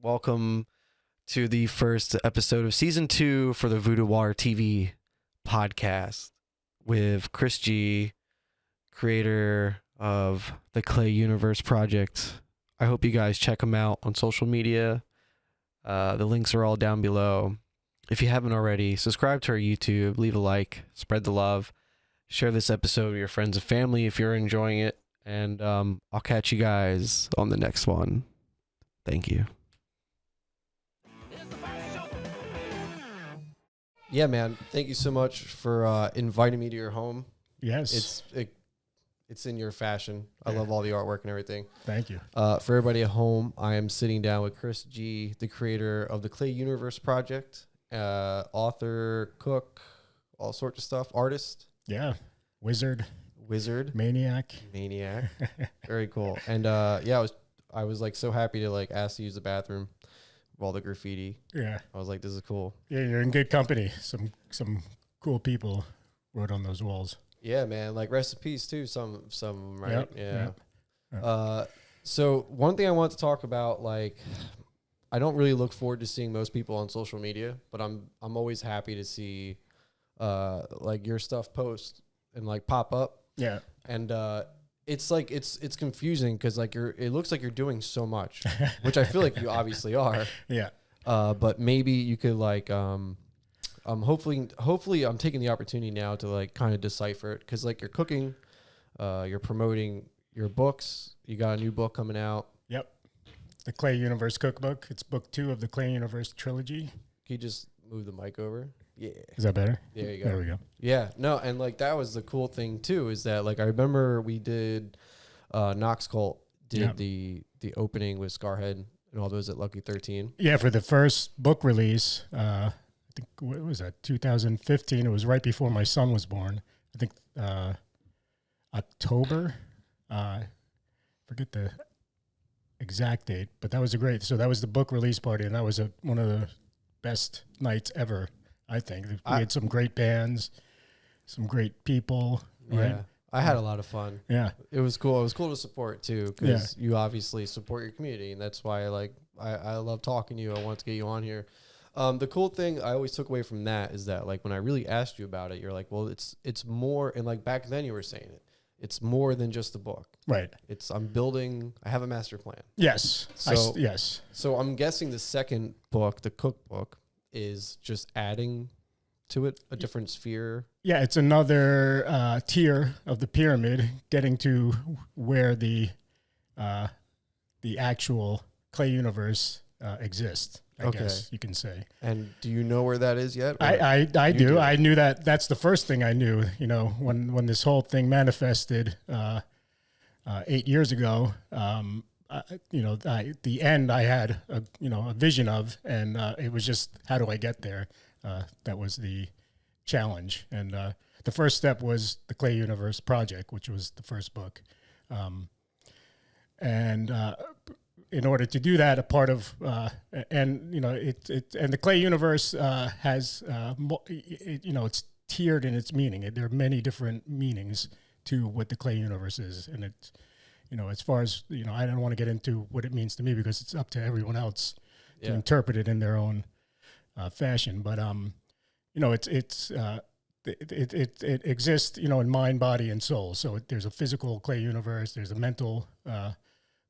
Welcome to the first episode of season 2 for the VoodooWaterTV podcast with Chris G, creator of the 𝘠𝘕Universe project. I hope you guys check him out on social media. The links are all down below. If you haven't already, subscribe to our YouTube, leave a like, spread the love, share this episode with your friends and family if you're enjoying it, and I'll catch you guys on the next one. Thank you. Yeah, man. Thank you so much for inviting me to your home. Yes. It's in your fashion. I love all the artwork and everything. Thank you. For everybody at home, I am sitting down with Chris G, the creator of the {KLAY_UNIVERSE} project, author, cook, all sorts of stuff, artist. Yeah. Wizard. Maniac. Very cool. And I was like so happy to like ask to use the bathroom of all the graffiti. Yeah. I was like, this is cool. Yeah, you're in good company. Some cool people wrote on those walls. Yeah, man. Like recipes too. Some right. Yep. Yeah. So one thing I want to talk about, like, I don't really look forward to seeing most people on social media, but I'm always happy to see like your stuff post and like pop up. Yeah. And it's like it's confusing because like it looks like you're doing so much, which I feel like you obviously are. Yeah. But maybe you could like hopefully I'm taking the opportunity now to like kind of decipher it, because like you're cooking, you're promoting your books. You got a new book coming out. Yep. The {KLAY_UNIVERSE} cookbook. It's book 2 of the {KLAY_UNIVERSE} trilogy. Can you just move the mic over? Yeah. Is that better? There you go. There we go. Yeah. No, and like that was the cool thing too, is that like I remember we did Knox Cult did the opening with Scarhead and all those at Lucky 13. Yeah, for the first book release, I think, what was that, 2015? It was right before my son was born. I think October. Forget the exact date, but that was so that was the book release party, and that was one of the best nights ever, I think. We had some great bands, some great people. Right? Yeah. I had a lot of fun. Yeah. It was cool. It was cool to support too, because you obviously support your community, and that's why I love talking to you. I want to get you on here. The cool thing I always took away from that is that like when I really asked you about it, you're like, well, it's more, and like back then you were saying it's more than just a book. Right. I have a master plan. Yes. Yes. So I'm guessing the second book, the cookbook, is just adding to it a different sphere. Yeah, it's another tier of the pyramid, getting to where the actual {KLAY_UNIVERSE} exists, I guess you can say. And do you know where that is yet? I do. I knew that. That's the first thing I knew. You know, when this whole thing manifested 8 years ago. The end I had a vision of, and it was just, how do I get there? That was the challenge. And the first step was the {KLAY_UNIVERSE} project, which was the first book. In order to do that, a part of and the {KLAY_UNIVERSE} has it's tiered in its meaning. There are many different meanings to what the {KLAY_UNIVERSE} is, and it's as far as I don't want to get into what it means to me, because it's up to everyone else to interpret it in their own fashion. But it exists in mind, body, and soul. So there's a physical {KLAY_UNIVERSE}, there's a mental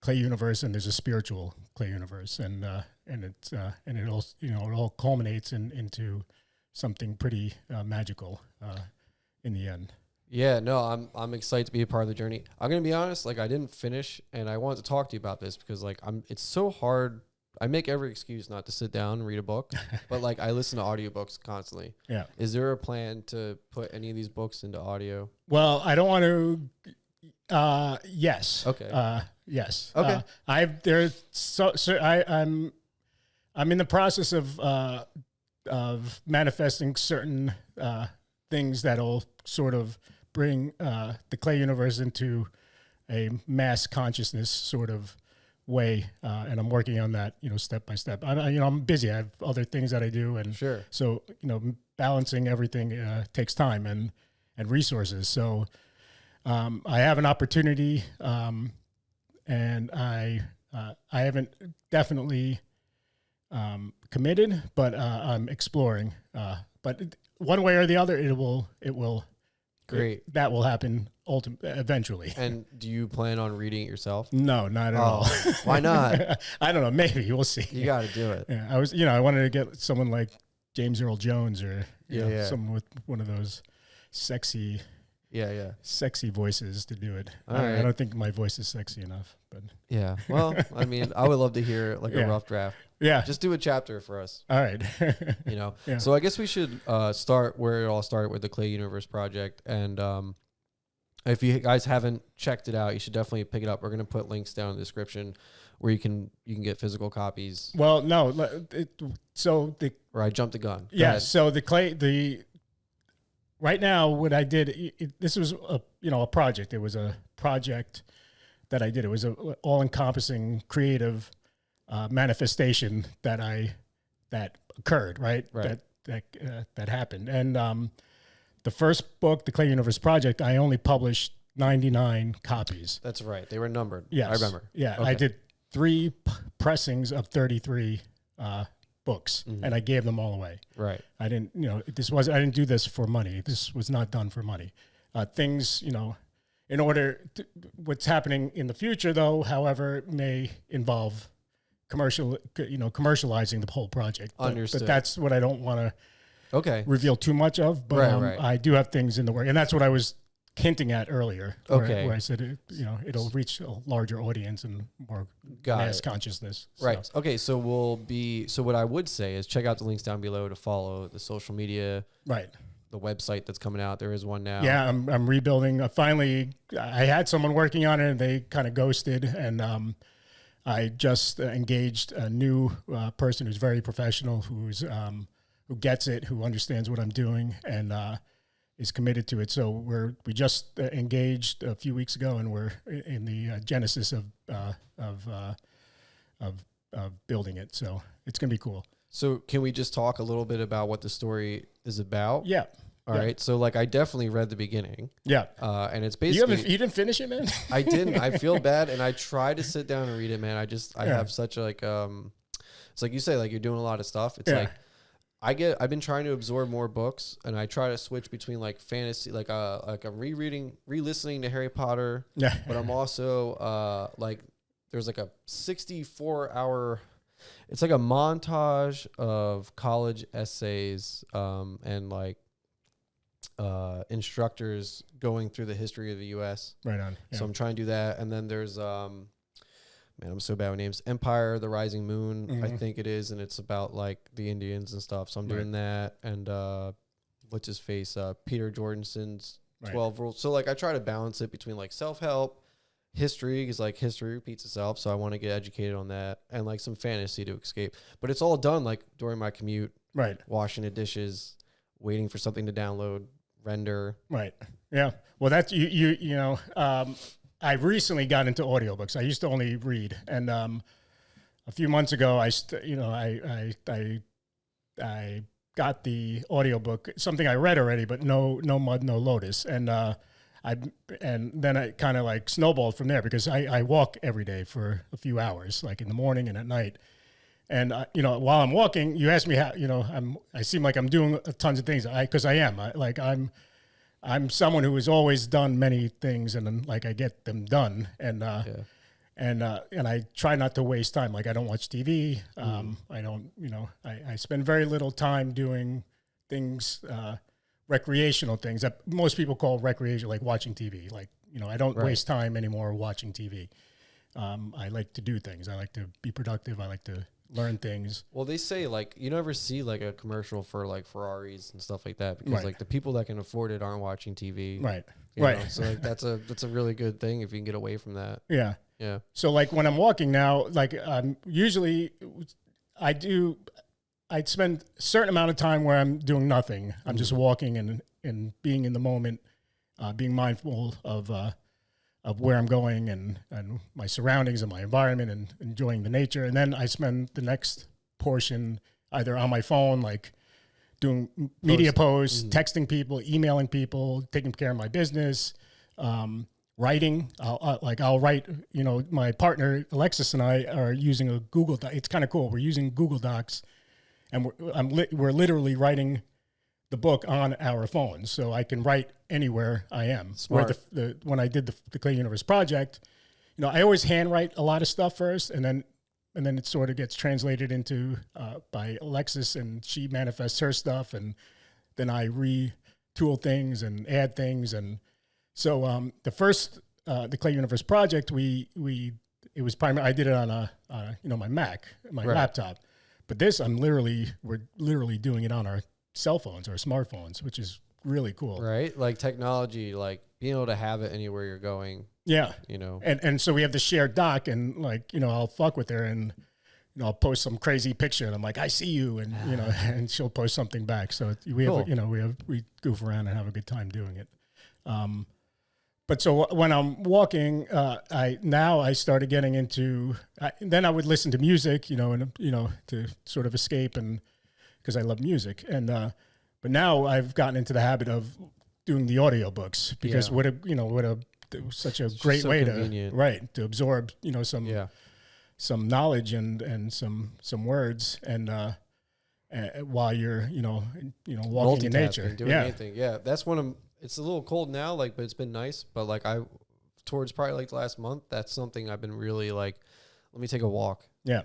{KLAY_UNIVERSE}, and there's a spiritual {KLAY_UNIVERSE}, and it all it all culminates into something pretty magical in the end. Yeah, no, I'm excited to be a part of the journey. I'm gonna be honest, like I didn't finish, and I wanted to talk to you about this because like it's so hard. I make every excuse not to sit down and read a book, but like I listen to audiobooks constantly. Yeah. Is there a plan to put any of these books into audio? Well, I don't want to. Yes. Okay. Yes. Okay. I'm in the process of manifesting certain things that'll sort of bring the {KLAY_UNIVERSE} into a mass consciousness sort of way, and I'm working on that, step by step. I'm busy. I have other things that I do, and sure. So balancing everything takes time and resources. So I have an opportunity, and I haven't definitely committed, but I'm exploring. But one way or the other, it will. Great. That will happen eventually. And do you plan on reading it yourself? No, not at all. Why not? I don't know. Maybe we'll see. You got to do it. Yeah, I wanted to get someone like James Earl Jones or someone with one of those sexy voices to do it. I don't think my voice is sexy enough, but yeah. Well, I mean, I would love to hear like a rough draft. Yeah. Just do a chapter for us. All right. Yeah. So I guess we should start where it all started with the Clay Universe project. And if you guys haven't checked it out, you should definitely pick it up. We're going to put links down in the description where you can get physical copies. Well, no. Or I jumped the gun. Yeah. So right now what I did, this was a project. It was a project that I did. It was a all-encompassing creative manifestation that occurred, right? That happened. And the first book, the Clay Universe Project, I only published 99 copies. That's right. They were numbered. Yes. I remember. Yeah. Okay. I did 3 pressings of 33 books, and I gave them all away. Right. I didn't, I didn't do this for money. This was not done for money. Things, in order to, what's happening in the future though, however, may involve commercializing the whole project. Understood. But that's what I don't want to reveal too much of, but I do have things in the work, and that's what I was hinting at earlier, where I said, it'll reach a larger audience and more mass consciousness. Right. So. Okay. So what I would say is check out the links down below to follow the social media. Right. The website that's coming out. There is one now. Yeah. I'm rebuilding. Finally, I had someone working on it and they kind of ghosted, and I just engaged a new person who's very professional, who gets it, who understands what I'm doing, and is committed to it. So we just engaged a few weeks ago, and we're in the genesis of building it. So it's gonna be cool. So can we just talk a little bit about what the story is about? Yeah. All right. So I definitely read the beginning. Yeah. And it's basically you didn't finish it, man. I didn't. I feel bad, and I tried to sit down and read it, man. I have such it's like you say, like you're doing a lot of stuff. It's like I've been trying to absorb more books, and I try to switch between like fantasy, like I'm re-listening to Harry Potter. Yeah. But I'm also there's like a 64-hour. It's like a montage of college essays and instructors going through the history of the U.S. Right on. Yeah. So I'm trying to do that. And then there's, I'm so bad with names. Empire, the Rising Moon, I think it is. And it's about like the Indians and stuff. So I'm doing that. And what's his face? Peter Jordanson's 12 Rules. So I try to balance it between like self-help, history, because like history repeats itself. So I want to get educated on that, and like some fantasy to escape. But it's all done like during my commute, right? Washing the dishes, waiting for something to download, render. Right. Yeah. Well, that's I recently got into audiobooks. I used to only read, and a few months ago, I got the audiobook, something I read already, but no Mud, No Lotus, and then I kind of like snowballed from there, because I walk every day for a few hours, like in the morning and at night. And, while I'm walking, you ask me how, I seem like I'm doing tons of things, because I am. I'm someone who has always done many things, and then I get them done. And I try not to waste time. Like I don't watch TV. I don't, I spend very little time doing things, recreational things that most people call recreation, like watching TV. I don't waste time anymore watching TV. I like to do things. I like to be productive. I like to learn things. Well, they say you never see a commercial for Ferraris and stuff like that, because the people that can afford it aren't watching TV. Right. Right. So that's a really good thing if you can get away from that. Yeah. Yeah. So when I'm walking now, usually I'd spend a certain amount of time where I'm doing nothing. I'm just walking and being in the moment, being mindful of where I'm going and my surroundings and my environment, and enjoying the nature. And then I spend the next portion either on my phone, doing media posts, texting people, emailing people, taking care of my business, writing. I'll write, my partner, Alexis, and I are using a Google Doc. It's kind of cool. We're using Google Docs, and we're literally writing the book on our phones. So I can write anywhere I am. Smart. Where when I did the Clay Universe project, I always handwrite a lot of stuff first, and then it sort of gets translated into by Alexis, and she manifests her stuff, and then I retool things and add things. And so the first the Clay Universe project, it was primarily, I did it on my Mac, my laptop. But this, we're literally doing it on our cell phones or smartphones, which is really cool. Right? Like technology, like being able to have it anywhere you're going. Yeah. And so we have the shared doc, and I'll fuck with her, and I'll post some crazy picture, and I'm like, I see you, and and she'll post something back. So we have Cool. we goof around and have a good time doing it. But so when I'm walking, I started getting into. Then I would listen to music, to sort of escape, and because I love music, and but now I've gotten into the habit of doing the audiobooks, because such a great way to absorb some knowledge and some words, and while you're walking in nature, doing anything. Yeah, that's one of. It's a little cold now, but it's been nice. But towards probably the last month, that's something I've been really let me take a walk. Yeah.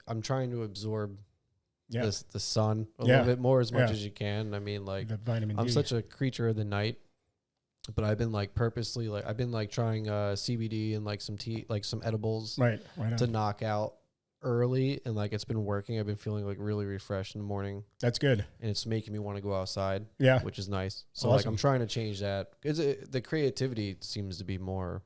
I'm trying to absorb the sun a little bit more as much as you can. I mean, the vitamin I'm D. such a creature of the night, but I've been purposely I've been trying CBD and some tea, some edibles right to knock out early, and it's been working. I've been feeling really refreshed in the morning. That's good. And it's making me want to go outside. Yeah. Which is nice. So awesome. I'm trying to change that, because the creativity seems to be more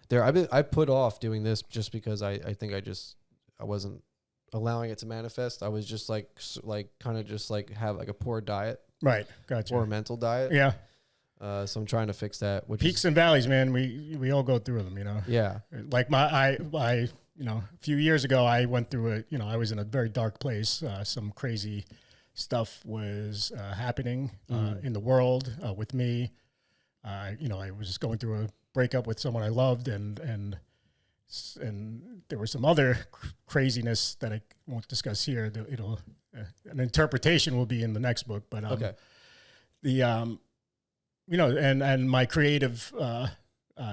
there. I put off doing this just because I think I wasn't allowing it to manifest. I was just kind of just have a poor diet. Right. Gotcha. Or a mental diet. Yeah. So I'm trying to fix that. Peaks and valleys, man. We all go through them, Yeah. A few years ago, I went through I was in a very dark place. Some crazy stuff was happening in the world with me. I was going through a breakup with someone I loved, and there was some other craziness that I won't discuss here. An interpretation will be in the next book, but okay. And my creative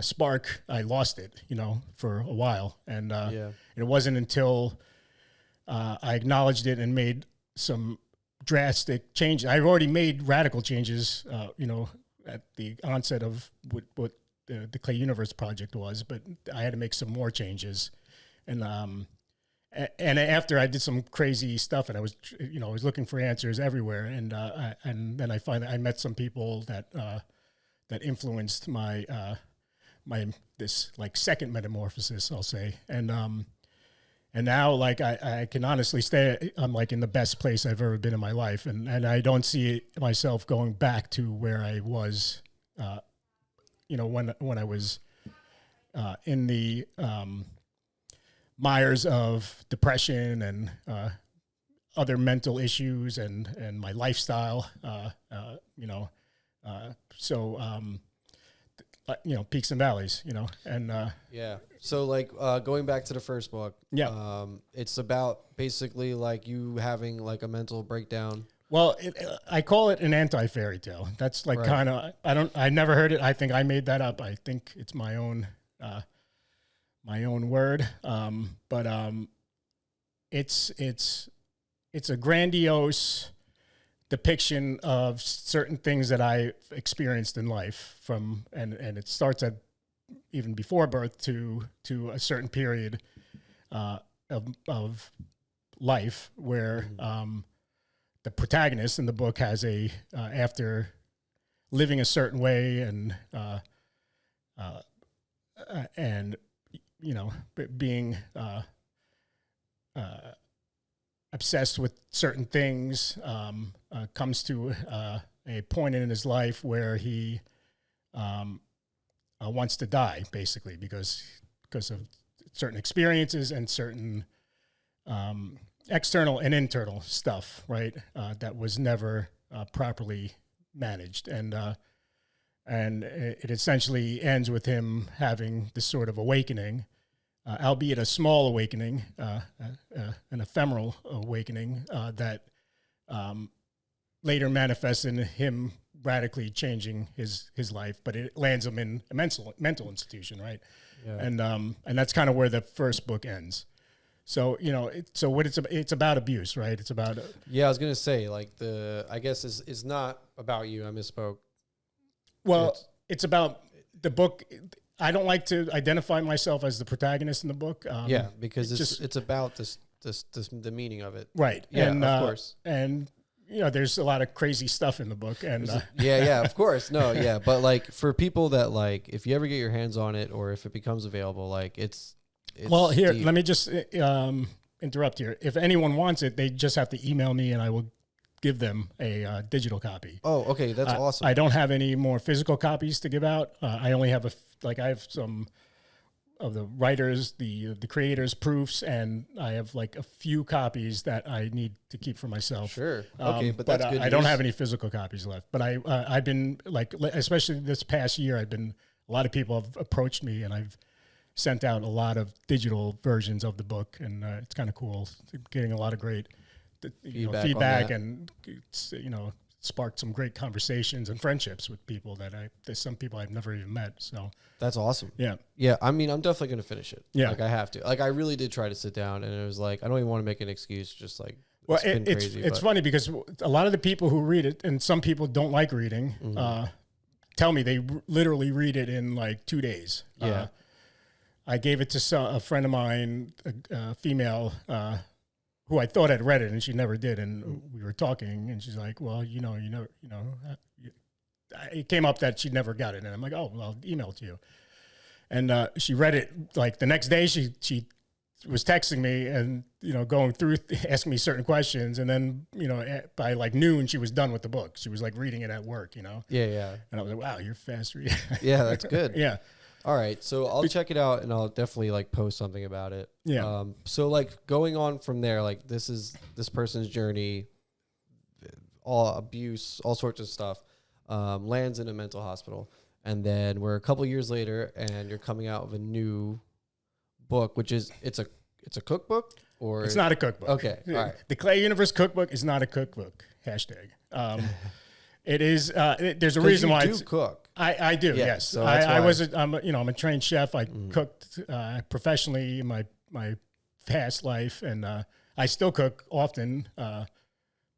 spark, I lost it, for a while. And it wasn't until I acknowledged it and made some drastic changes. I've already made radical changes, at the onset of what the Clay Universe project was, but I had to make some more changes. And after I did some crazy stuff, and I was looking for answers everywhere. And then I met some people that influenced my this second metamorphosis, I'll say. And now I can honestly say I'm in the best place I've ever been in my life. And I don't see myself going back to where I was, when I was in the mires of depression and other mental issues and my lifestyle, peaks and valleys, and yeah. So going back to the first book, it's about basically you having a mental breakdown. Well, I call it an anti-fairy tale. That's kind of, I never heard it. I think I made that up. I think it's my own word. But it's a grandiose depiction of certain things that I experienced in life and it starts at even before birth to a certain period of life where the protagonist in the book has after living a certain way and being obsessed with certain things, comes to a point in his life where he wants to die, basically, because of certain experiences and certain external and internal stuff, right? That was never properly managed, and and it essentially ends with him having this sort of awakening, albeit a small awakening, an ephemeral awakening that later manifests in him radically changing his life, but it lands him in a mental institution, right? Yeah. And that's kind of where the first book ends. So, you know, it's about abuse, right? It's about yeah, I was gonna say, like, I guess it's not about you. I misspoke. Well, it's about the book. I don't like to identify myself as the protagonist in the book. Yeah, because it's about the meaning of it, right? Yeah, and, of course. And you know, there's a lot of crazy stuff in the book, and yeah, of course, no, yeah, but like for people that like, if you ever get your hands on it, or if it becomes available, like it's well, here, deep. let me just interrupt here. If anyone wants it, they just have to email me, and I will give them a digital copy. Oh, okay, that's awesome. I don't have any more physical copies to give out. I only have I have some of the writers, the creators' proofs, and I have like a few copies that I need to keep for myself. Sure. Okay, but that's good I don't have any physical copies left. But I've been like, especially this past year, a lot of people have approached me, and I've sent out a lot of digital versions of the book, and it's kind of cool. Getting a lot of great feedback and it's, you know, sparked some great conversations and friendships with people there's some people I've never even met. So that's awesome. Yeah. Yeah. I mean, I'm definitely going to finish it. Yeah. Like I have to, like, I really did try to sit down, and it was like, I don't even want to make an excuse. Just like, well, it's funny because a lot of the people who read it, and some people don't like reading, tell me they literally read it in like 2 days. Yeah. I gave it to a friend of mine, a female, who I thought had read it, and she never did. And we were talking, and she's like, "Well, it came up that she never got it." And I'm like, "Oh, well, I'll email it to you." And she read it like the next day. She was texting me and, you know, going through, asking me certain questions, and then, you know, by like noon, she was done with the book. She was like reading it at work, you know. Yeah, yeah. And I was like, "Wow, you're fast reading." Yeah, that's good. Yeah. All right, so I'll check it out, and I'll definitely like post something about it. Yeah. So like going on from there, like this is this person's journey, all abuse, all sorts of stuff, lands in a mental hospital, and then we're a couple years later, and you're coming out with a new book, which is it's a cookbook, or it's not a cookbook. Okay, all right. The Clay Universe cookbook is not a cookbook. Hashtag. It is. There's a reason why you do cook. I do. Yeah, yes. so I'm a trained chef. I cooked professionally in my past life, and I still cook often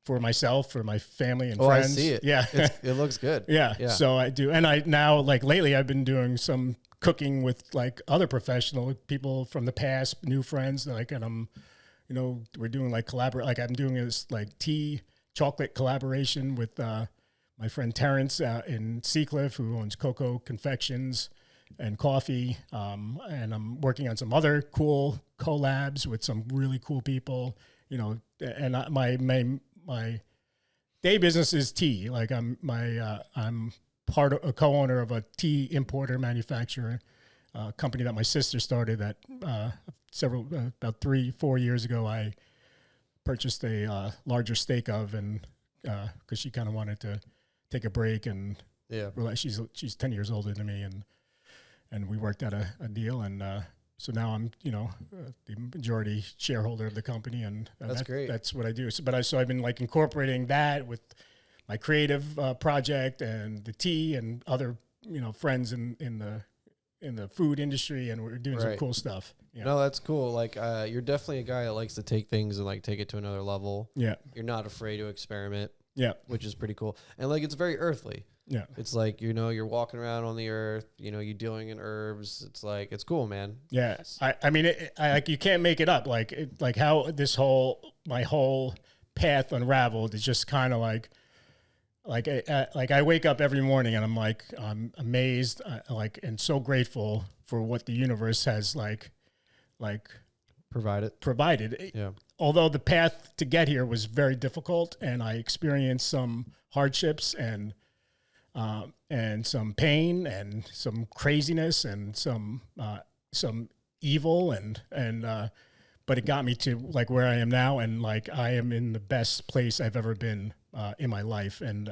for myself, for my family and friends. I see it. Yeah, it looks good. Yeah. So I do, and I now, like lately, I've been doing some cooking with like other professional people from the past, new friends. Like, and I'm, you know, we're doing like like I'm doing this like tea chocolate collaboration with my friend Terrence in Seacliff, who owns Cocoa Confections and Coffee. And I'm working on some other cool collabs with some really cool people, you know, and my day business is tea. Like I'm part of a co-owner of a tea importer manufacturer, company that my sister started that about 3-4 years ago. I purchased a larger stake of, and because she kind of wanted to take a break, and she's 10 years older than me, and we worked out a deal, and so now I'm, you know, the majority shareholder of the company, and that's great. That's what I do. So I've been like incorporating that with my creative project and the tea and other, you know, friends in the food industry, and we're doing some cool stuff. Yeah. No, that's cool. Like, you're definitely a guy that likes to take things and like take it to another level. Yeah. You're not afraid to experiment. Yeah. Which is pretty cool. And like, it's very earthly. Yeah. It's like, you know, you're walking around on the earth, you know, you're dealing in herbs. It's like, it's cool, man. Yeah. I mean, like you can't make it up. Like how my whole path unraveled is just kind of like I wake up every morning and I'm amazed, and so grateful for what the universe has provided. Yeah. Although the path to get here was very difficult, and I experienced some hardships and some pain and some craziness and some evil but it got me to like where I am now, and like I am in the best place I've ever been in my life, and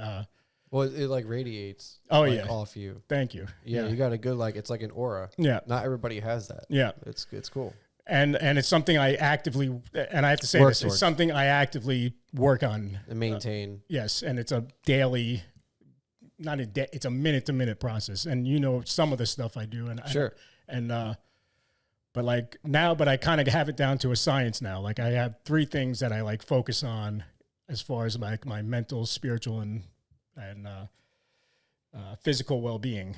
Well, it like radiates. Oh, like, yeah. off you. Thank you. Yeah, you got a good it's like an aura. Yeah. Not everybody has that. Yeah. It's cool. And it's something I actively, and I have to say this, it's something I actively work on And maintain. Yes, and it's a daily, it's a minute-to-minute process. And you know some of the stuff I do, and Sure. But I kind of have it down to a science now. Like I have 3 things that I like focus on as far as like my mental, spiritual, and physical well-being.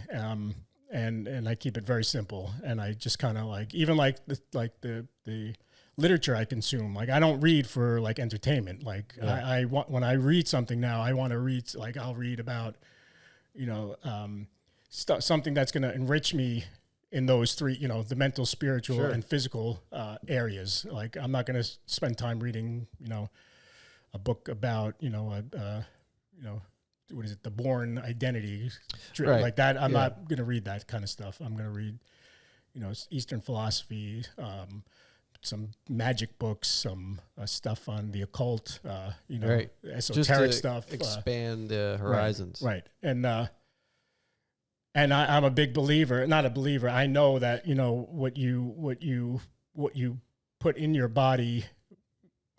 And I keep it very simple. And I just kind of like, even like the literature I consume, like I don't read for like entertainment. Like I want, when I read something now, I want to read, like I'll read about, something that's going to enrich me in those 3, the mental, spiritual, and physical areas. Like I'm not going to spend time reading, a book about, what is it, the Bourne Identity, like that. I'm not going to read that kind of stuff. I'm going to read, Eastern philosophy, some magic books, some stuff on the occult, esoteric stuff. Expand the horizons. Right. And I'm a big believer, not a believer. I know that, what you put in your body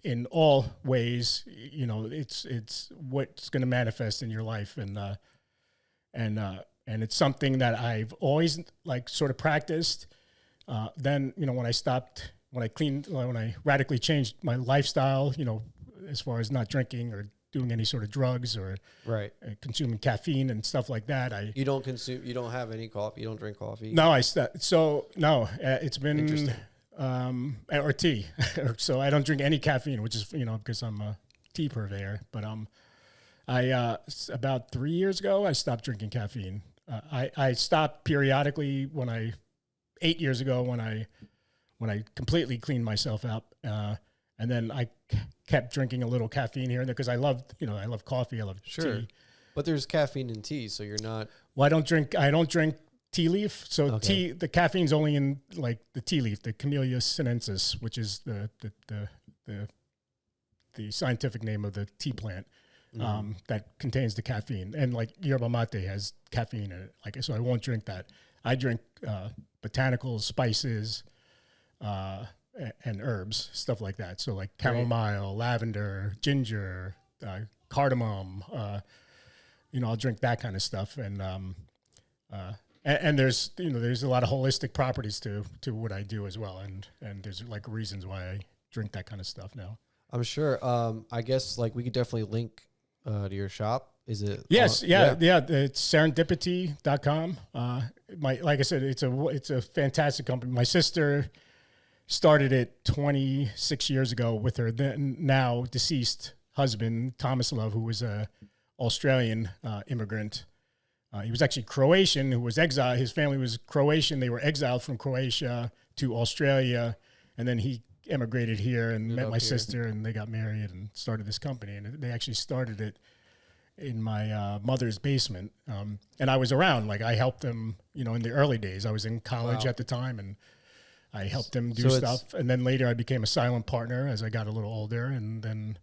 in all ways, it's what's going to manifest in your life. And it's something that I've always like sort of practiced. Then, when I radically changed my lifestyle, as far as not drinking or doing any sort of drugs or consuming caffeine and stuff like that. You don't have any coffee. You don't drink coffee. No, it's been interesting. Or tea. So I don't drink any caffeine, which is, because I'm a tea purveyor. But about 3 years ago, I stopped drinking caffeine. I stopped periodically 8 years ago when I completely cleaned myself up. And then I kept drinking a little caffeine here and there because I love coffee. I love tea. But there's caffeine in tea, so you're not. Well, I don't drink tea leaf. So the caffeine's only in like the tea leaf, the Camellia sinensis, which is the scientific name of the tea plant that contains the caffeine. And like yerba mate has caffeine in it. Like, so I won't drink that. I drink botanicals, spices, and herbs, stuff like that. So like chamomile, lavender, ginger, cardamom, I'll drink that kind of stuff. And there's a lot of holistic properties to what I do as well. And there's like reasons why I drink that kind of stuff now. I'm sure. I guess like we could definitely link to your shop. Is it? Yes. Yeah. It's serendipity.com. Like I said, it's a fantastic company. My sister started it 26 years ago with her then now deceased husband, Thomas Love, who was a Australian immigrant. He was actually Croatian, who was exiled. His family was Croatian. They were exiled from Croatia to Australia. And then he emigrated here and met my sister, and they got married and started this company. And they actually started it in my mother's basement. And I was around. Like, I helped them, in the early days. I was in college at the time, and I helped them do stuff. And then later I became a silent partner as I got a little older. And then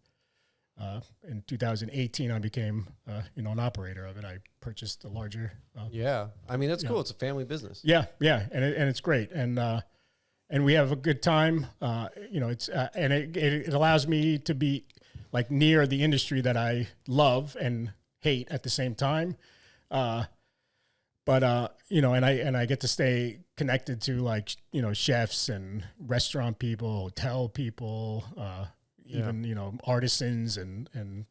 in 2018, I became, an operator of it. I purchased a larger. I mean, that's cool. It's a family business. Yeah. And it's great. And we have a good time. It's and it allows me to be like near the industry that I love and hate at the same time. But I get to stay connected to like, chefs and restaurant people, hotel people, even, artisans and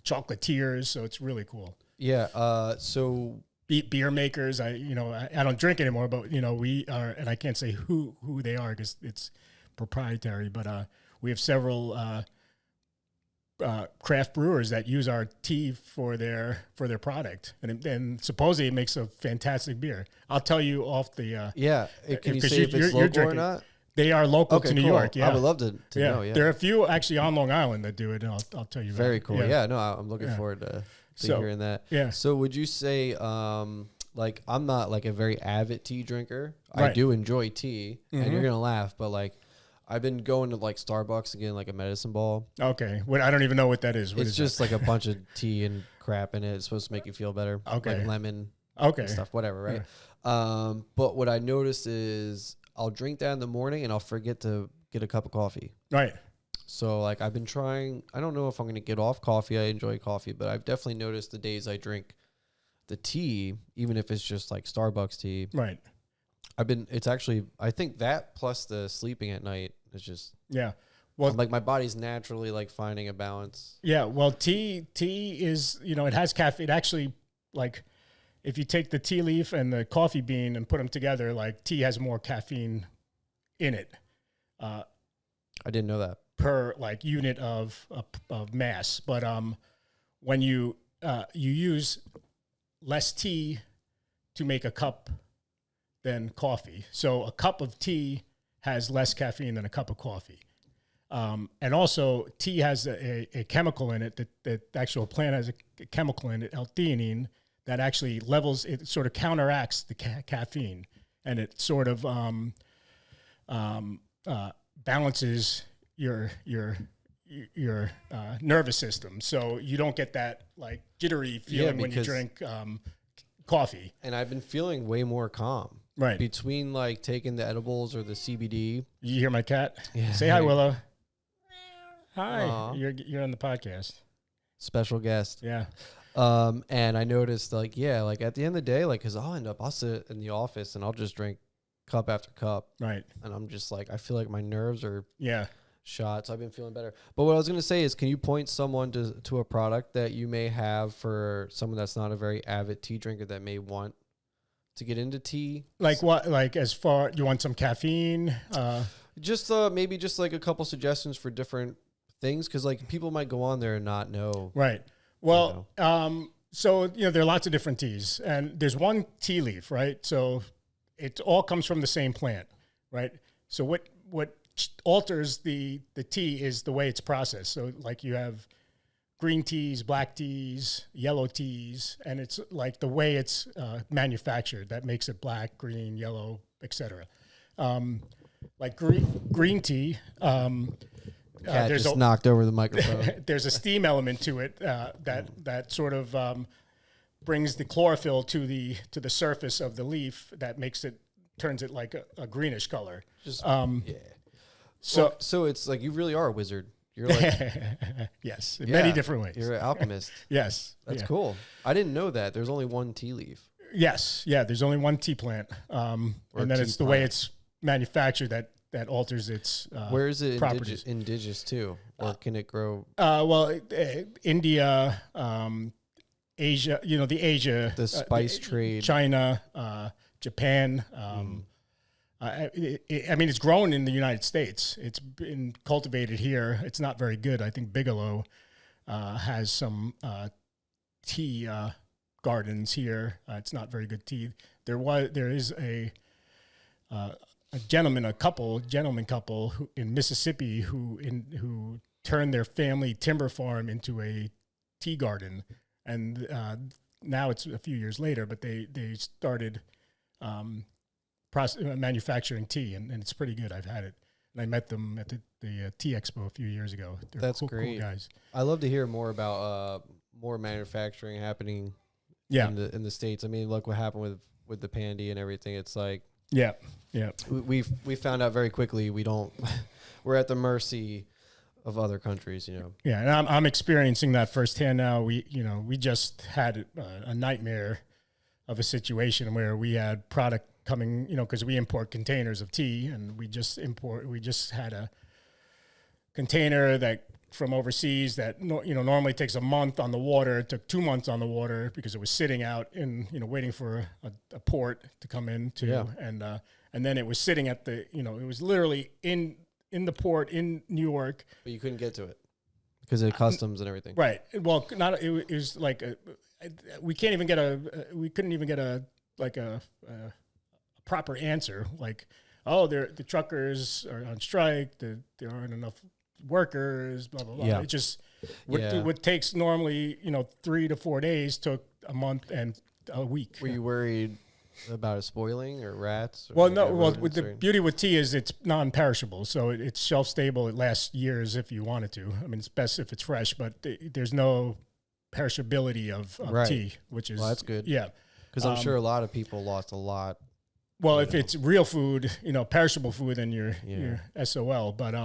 chocolatiers. So it's really cool. Yeah. So beer makers. I don't drink anymore, but we are, and I can't say who they are because it's proprietary, but we have several craft brewers that use our tea for their product, and supposedly it makes a fantastic beer. I'll tell you off the Can you say if it's local or not? They are local to New York. Yeah, I would love to know. Yeah, there are a few actually on Long Island that do it. And I'll tell you. Very cool. Yeah, no, I'm looking forward to hearing that. Yeah. So would you say, like, I'm not like a very avid tea drinker. Right. I do enjoy tea, and you're gonna laugh, but like, I've been going to like Starbucks again, like a medicine ball. Okay. What, I don't even know what that is. What It's is just that? like a bunch of tea and crap in it. It's supposed to make you feel better. Okay. Like lemon. Okay. And stuff, whatever, right? Yeah. But what I noticed is I'll drink that in the morning and I'll forget to get a cup of coffee. Right. So like I've been trying, I don't know if I'm going to get off coffee. I enjoy coffee, but I've definitely noticed the days I drink the tea, even if it's just like Starbucks tea. Right. It's actually, I think that plus the sleeping at night is just, Yeah. Well, like my body's naturally like finding a balance. yeah. Well, tea is, it has caffeine. It actually, like, if you take the tea leaf and the coffee bean and put them together, like tea has more caffeine in it. I didn't know that. Per like unit of mass, but when you use less tea to make a cup than coffee, so a cup of tea has less caffeine than a cup of coffee, and also tea has a chemical in it that the actual plant has a chemical in it, L-theanine, that actually levels it, sort of counteracts the caffeine, and it sort of balances your nervous system, so you don't get that like jittery feeling when you drink coffee. And I've been feeling way more calm. Right. Between like taking the edibles or the CBD. You hear my cat? Yeah. Say hi, Willow. Hi. Aw. You're on the podcast. Special guest. Yeah. And I noticed like, yeah, like at the end of the day, like, cause I'll sit in the office and I'll just drink cup after cup. Right. And I'm just like, I feel like my nerves are Yeah. shot. So I've been feeling better. But what I was going to say is, can you point someone to a product that you may have for someone that's not a very avid tea drinker that may want to get into tea? Like what? Like as far, you want some caffeine? Just maybe just like a couple suggestions for different things. Cause like people might go on there and not know. Right. Well, so, there are lots of different teas, and there's one tea leaf, right? So it all comes from the same plant, right? So what alters the tea is the way it's processed. So like you have green teas, black teas, yellow teas, and it's like the way it's manufactured that makes it black, green, yellow, etc. Like green tea, Cat just knocked over the microphone. there's a steam element to it that sort of brings the chlorophyll to the surface of the leaf that turns it like a greenish color. Just yeah. So it's like you really are a wizard. You're like yes, in many different ways. You're an alchemist. Yes, That's cool. I didn't know that. There's only one tea leaf. Yes, yeah. There's only one tea plant, and then it's the way it's manufactured that alters its where is it properties. indigenous to, or can it grow? Well, India, Asia. The spice trade, China, Japan. I mean, it's grown in the United States. It's been cultivated here. It's not very good. I think Bigelow has some tea gardens here. It's not very good tea. There is a gentleman couple who, in Mississippi who turned their family timber farm into a tea garden, and now it's a few years later, but they started manufacturing tea, and it's pretty good. I've had it, and I met them at the Tea Expo a few years ago. They're That's cool great. Cool guys. I love to hear more about more manufacturing happening. Yeah. In the States. I mean, look what happened with the pandy and everything. It's like yeah. We found out very quickly we're at the mercy of other countries, Yeah, and I'm experiencing that firsthand now. We just had a nightmare of a situation where we had product coming, because we import containers of tea, and we just had a container that from overseas that normally takes a month on the water. It took 2 months on the water because it was sitting out in waiting for a port to come in to, Yeah. And then it was sitting at the it was literally in the port in New York. But you couldn't get to it because of customs and everything. Right. Well, it was like we couldn't even get a proper answer. Like, oh, the truckers are on strike. There aren't enough workers. Blah blah blah. Yeah. It just what takes normally 3 to 4 days took a month and a week. Were you worried about it spoiling or rats? Or Well, like no. Well, rodents with the or- beauty with tea is it's non-perishable, so it's shelf stable. It lasts years if you want it to. I mean, it's best if it's fresh, but there's no perishability of Right. tea, which is Well, that's good. Yeah. Because I'm sure a lot of people lost a lot. Well, you if know. it's real food, perishable food, then you're Yeah. SOL. But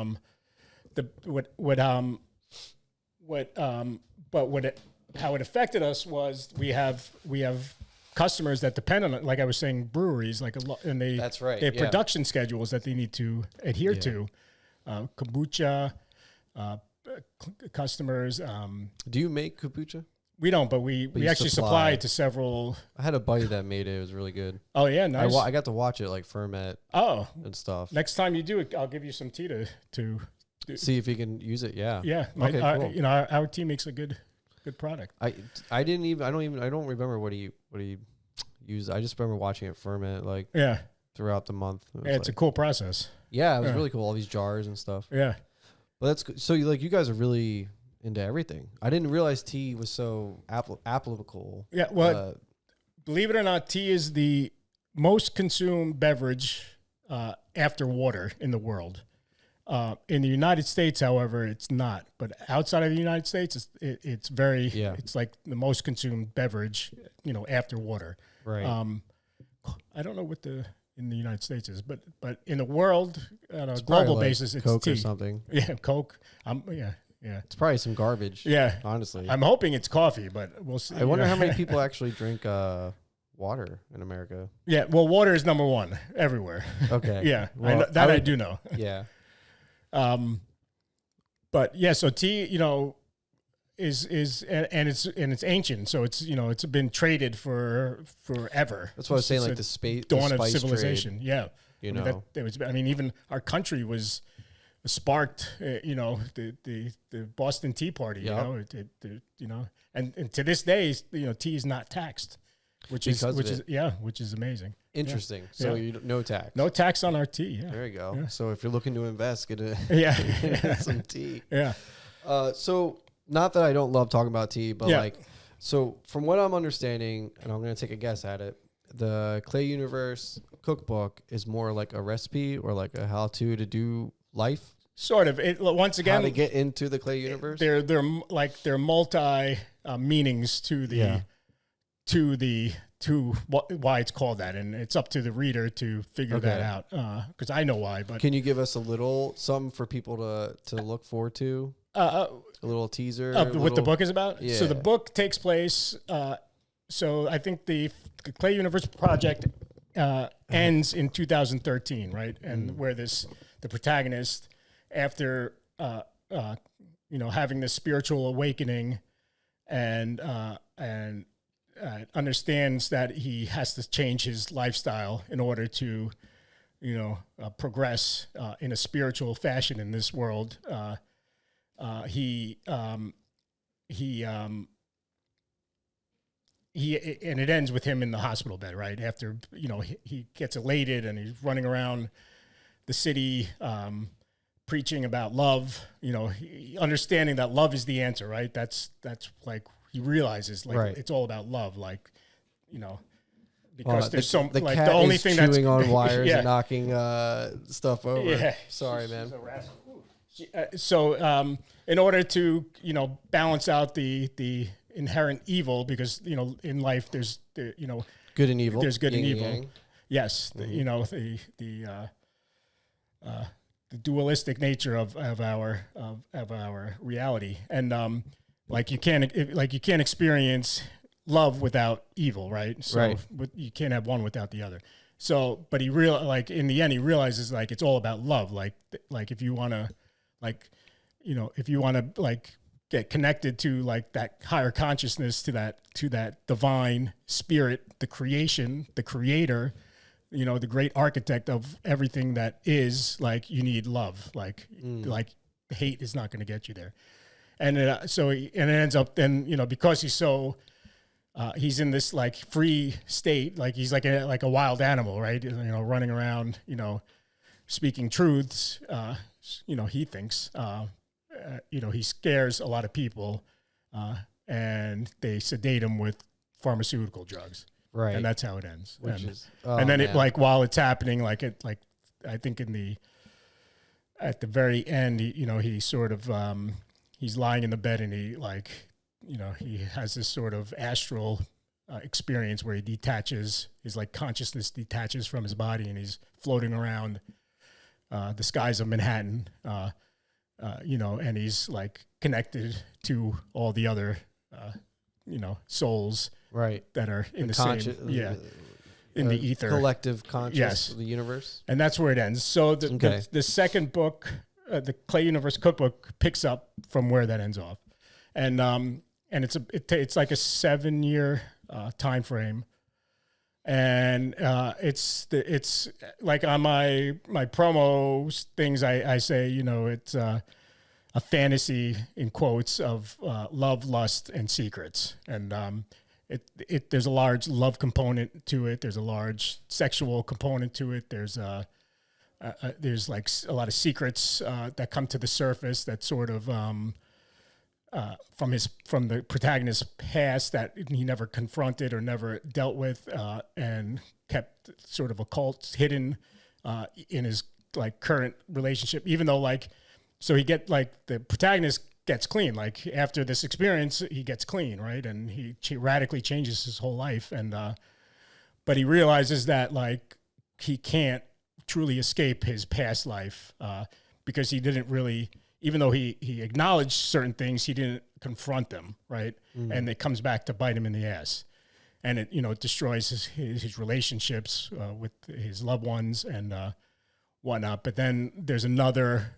how it affected us was we have customers that depend on it. Like I was saying, breweries, like a lot, and That's right, They have yeah. production schedules that they need to adhere Yeah. to. Kombucha customers. Do you make kombucha? We don't, but we you actually supply to several. I had a buddy that made it. It was really good. Oh yeah, nice. I got to watch it like ferment Oh, and stuff. next time you do it, I'll give you some tea to See if you can use it. Yeah. Yeah, Okay, cool. our team makes a good product. I don't remember what he used. I just remember watching it ferment like Yeah, throughout the month. it's a cool process. it was really cool. All these jars and stuff. Yeah, But that's good. So you guys are really into everything. I didn't realize tea was so applicable. yeah. Well, believe it or not, tea is the most consumed beverage after water in the world. In the United States, however, it's not. But outside of the United States, it's very. Yeah. It's like the most consumed beverage, after water. Right. I don't know what in the United States is, but in the world, on a It's global probably like basis, it's Coke tea. or something. Yeah, Coke. Yeah. It's probably some garbage. Yeah. Honestly. I'm hoping it's coffee, but we'll see. I wonder how many people actually drink water in America. Yeah, well, water is number one everywhere. Okay. Yeah, Well, I do know. Yeah. But yeah, so tea, is and it's ancient, so it's been traded for forever. That's what I was saying, It's like a the space dawn the of spice civilization. Trade, Yeah, you I know. mean, even our country was sparked. The Boston Tea Party. Yep. And to this day, tea is not taxed, which is amazing. Interesting. So Yeah. no tax. No tax on our tea. Yeah. There you go. Yeah. So if you're looking to invest, get some tea. Yeah. So not that I don't love talking about tea, but Yeah. so from what I'm understanding, and I'm going to take a guess at it, the Clay Universe cookbook is more like a recipe or like a how-to to do life. Sort of. Once again, How to get into the Clay Universe. They're multi meanings to why it's called that, and it's up to the reader to figure that out. Because I know why, but Can you give us a little something for people to look forward to? A little teaser of what the book is about. Yeah. So the book takes place. So I think the Clay Universe project ends in 2013, right? And where the protagonist, after having this spiritual awakening, and understands that he has to change his lifestyle in order to, progress in a spiritual fashion in this world. And it ends with him in the hospital bed, right? After, he gets elated and he's running around the city, preaching about love, understanding that love is the answer, right? That's like, he realizes Right. it's all about love. Like, because there's the like cat the only is thing chewing that's on wires yeah. and knocking stuff over. Yeah. Sorry, man. So in order to balance out the inherent evil, because in life there's Good and evil. there's good and Yin evil. yang. Yes, the dualistic nature of our reality, and like you can't experience love without evil, right? So Right. you can't have one without the other. So, but in the end, he realizes like it's all about love. Like if you want to, get connected to like that higher consciousness, to that divine spirit, the creation, the creator, the great architect of everything that is, like, you need love. Like hate is not going to get you there. And it ends up then, because he's so, he's in this like free state, like he's like a wild animal, right? Running around, speaking truths. He thinks, he scares a lot of people, and they sedate him with pharmaceutical drugs. Right. And that's how it ends. Which and, is, and then man. it like while it's happening, I think at the very end, he sort of he's lying in the bed and he he has this sort of astral experience where he detaches, his like consciousness detaches from his body and he's floating around the skies of Manhattan, and he's like connected to all the other, souls right. that are in the same, in the ether. Collective conscious Yes. of the universe. And that's where it ends. So the second book, the Clay Universe Cookbook, picks up from where that ends off. And it's like a 7-year time frame. And it's like on my promo things, I say, it's a fantasy in quotes of love, lust, and secrets. And there's a large love component to it. There's a large sexual component to it. There's like a lot of secrets that come to the surface that sort of from the protagonist's past that he never confronted or never dealt with, and kept sort of occult hidden in his like current relationship. Even though so the protagonist gets clean. Like after this experience, he gets clean, right? And he radically changes his whole life. And but he realizes that he can't truly escape his past life because he didn't really. Even though he acknowledged certain things, he didn't confront them, right? And it comes back to bite him in the ass. And it destroys his relationships with his loved ones and whatnot. But then there's another,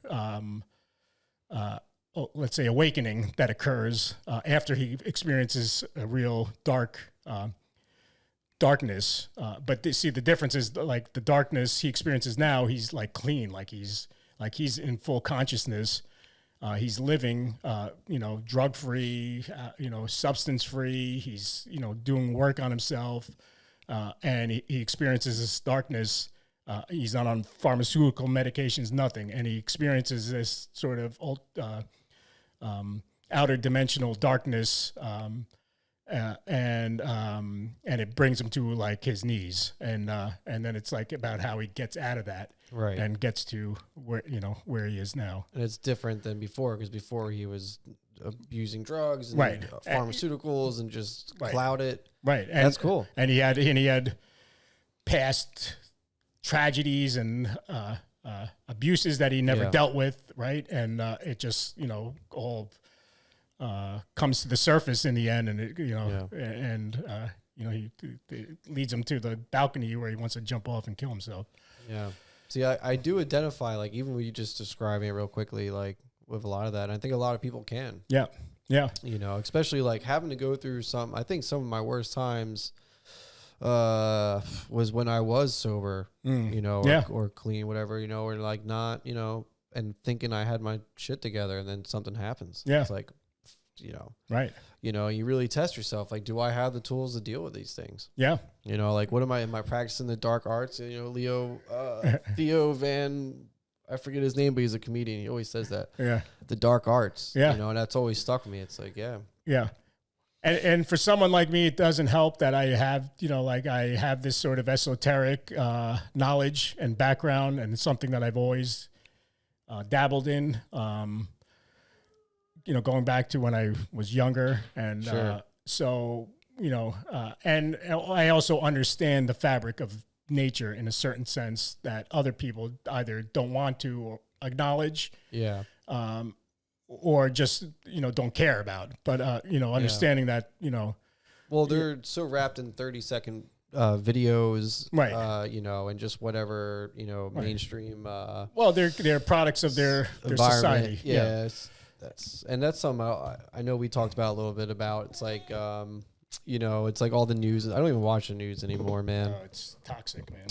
let's say, awakening that occurs after he experiences a real darkness. But the difference is like the darkness he experiences now, he's like clean, he's in full consciousness. He's living, drug-free, substance-free. He's, doing work on himself, and he experiences this darkness. He's not on pharmaceutical medications, nothing, and he experiences this sort of outer dimensional darkness, and it brings him to like his knees, and then it's like about how he gets out of that. Right. And gets to where he is now. And it's different than before, because before he was abusing drugs and right. Pharmaceuticals and just cloud it. Right. And that's cool. And he had past tragedies and abuses that he never dealt with, right? And it just, all comes to the surface in the end, and it leads him to the balcony where he wants to jump off and kill himself. Yeah. See, I do identify, even when you just describing it real quickly, with a lot of that. And I think a lot of people can. Yeah. Yeah. Especially having to go through I think some of my worst times was when I was sober, or clean, whatever, or not, and thinking I had my shit together, and then something happens. Yeah. It's like, right. You really test yourself. Do I have the tools to deal with these things? Yeah. What am I practicing the dark arts? Theo Van, I forget his name, but he's a comedian. He always says that. Yeah. The dark arts. Yeah. And that's always stuck with me. It's like, yeah. Yeah. And for someone like me, it doesn't help that I have, I have this sort of esoteric knowledge and background, and it's something that I've always dabbled in. Going back to when I was younger. And sure. And I also understand the fabric of nature in a certain sense that other people either don't want to or acknowledge. Yeah. Or just, don't care about. But, understanding that, well, they're so wrapped in 30-second videos, right? And just whatever, mainstream. Well, they're products of their society. Yes. That's something I know we talked about a little bit about. It's like, it's like all the news. I don't even watch the news anymore, man. Oh, it's toxic, man.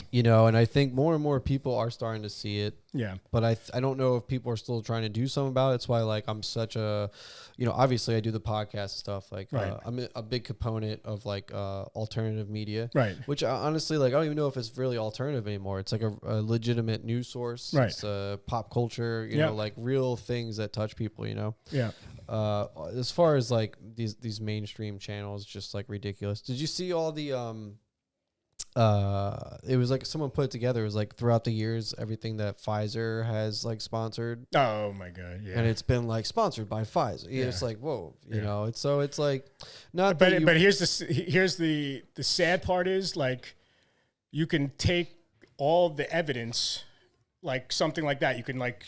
And I think more and more people are starting to see it. Yeah. But I don't know if people are still trying to do something about it. That's why, I'm such a, obviously I do the podcast stuff. Right. I'm a big component of alternative media. Right. Which honestly, I don't even know if it's really alternative anymore. It's like a legitimate news source. Right. It's pop culture, real things that touch people, Yeah. As far as these mainstream channels, just ridiculous. Did you see all the it was like someone put it together. It was like throughout the years, everything that Pfizer has like sponsored. Oh my God. Yeah. And it's been like sponsored by Pfizer. Yeah. It's like, whoa, you know, it's like not, but here's the sad part is like, you can take all the evidence, like something like that. You can like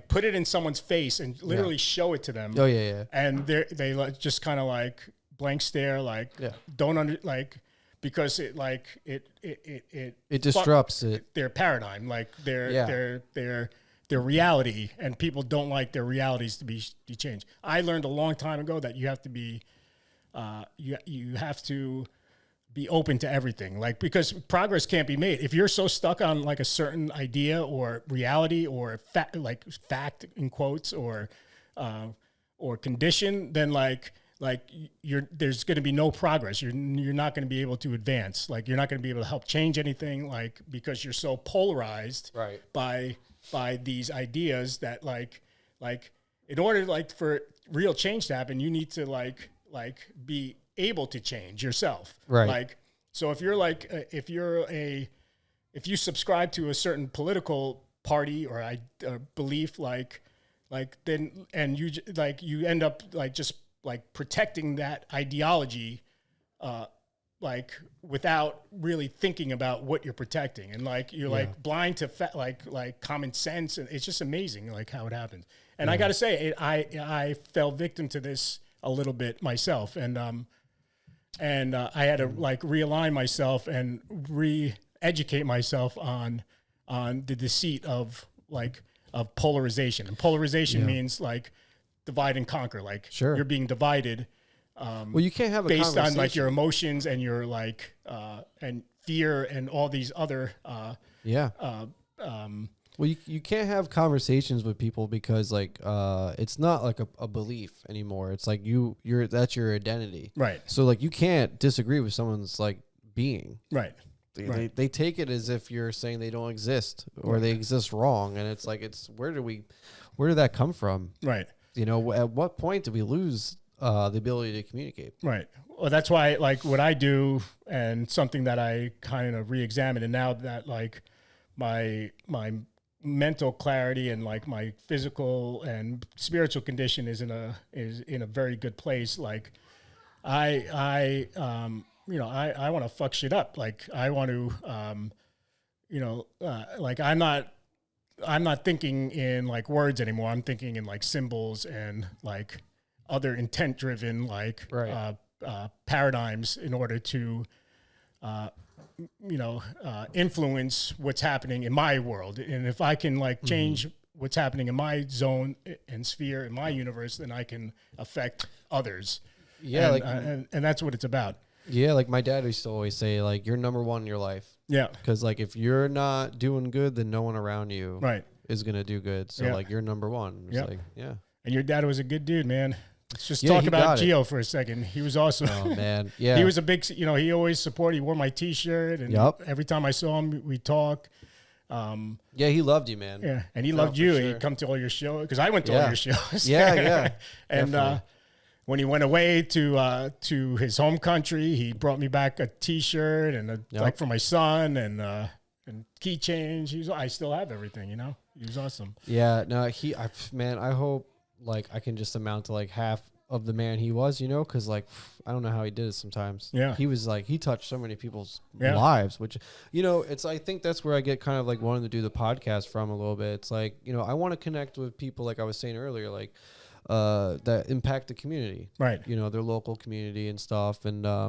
put it in someone's face and literally show it to them. Oh yeah. And they like just kind of like blank stare, like don't because it disrupts their paradigm, like their reality, and people don't like their realities to be changed. I learned a long time ago that you have to be you have to be open to everything, like, because progress can't be made if you're so stuck on like a certain idea or reality or fact in quotes or condition, then there's going to be no progress. You're not going to be able to advance. Like, you're not going to be able to help change anything, like, because you're so polarized by these ideas that like in order for real change to happen, you need to like be able to change yourself. Right. Like, so if you're if you subscribe to a certain political party or belief, then, and you end up just protecting that ideology, without really thinking about what you're protecting, and you're blind to common sense, and it's just amazing how it happens. And I got to say, I fell victim to this a little bit myself, and I had to realign myself and re-educate myself on the deceit of polarization. And polarization means divide and conquer. You're being divided. Well, you can't have a based conversation on your emotions and your and fear and all these other well, you can't have conversations with people because it's not a belief anymore. It's like you're that's your identity. Right. So you can't disagree with someone's being. Right. They take it as if you're saying they don't exist or they exist wrong, and it's where did that come from? Right. At what point do we lose the ability to communicate? Right. Well, that's why what I do, and something that I kind of re-examine, and now that my mental clarity and my physical and spiritual condition is in a very good place. I want to fuck shit up. I want to, I'm not thinking in words anymore. I'm thinking in symbols and other intent driven paradigms in order to, influence what's happening in my world. And if I can change what's happening in my zone and sphere in my universe, then I can affect others. Yeah. And that's what it's about. Yeah. My dad used to always say, you're number one in your life. Yeah. Because if you're not doing good, then no one around you is going to do good. So you're number one. It's And your dad was a good dude, man. Let's just talk about Gio for a second. He was awesome. Oh, man. Yeah. He was a big, he always supported. He wore my T-shirt, and every time I saw him, we talk. Yeah, he loved you, man. Yeah, and he loved you. Sure. He'd come to all your shows, because I went to all your shows. Yeah. And when he went away to his home country, he brought me back a T-shirt and for my son and keychains. I still have everything. He was awesome. Yeah. No, I hope I can just amount to half of the man he was, because I don't know how he did it sometimes. Yeah. He was he touched so many people's lives, which, I think that's where I get kind of wanting to do the podcast from a little bit. It's I want to connect with people, like I was saying earlier, that impact the community, right? Their local community and stuff. And I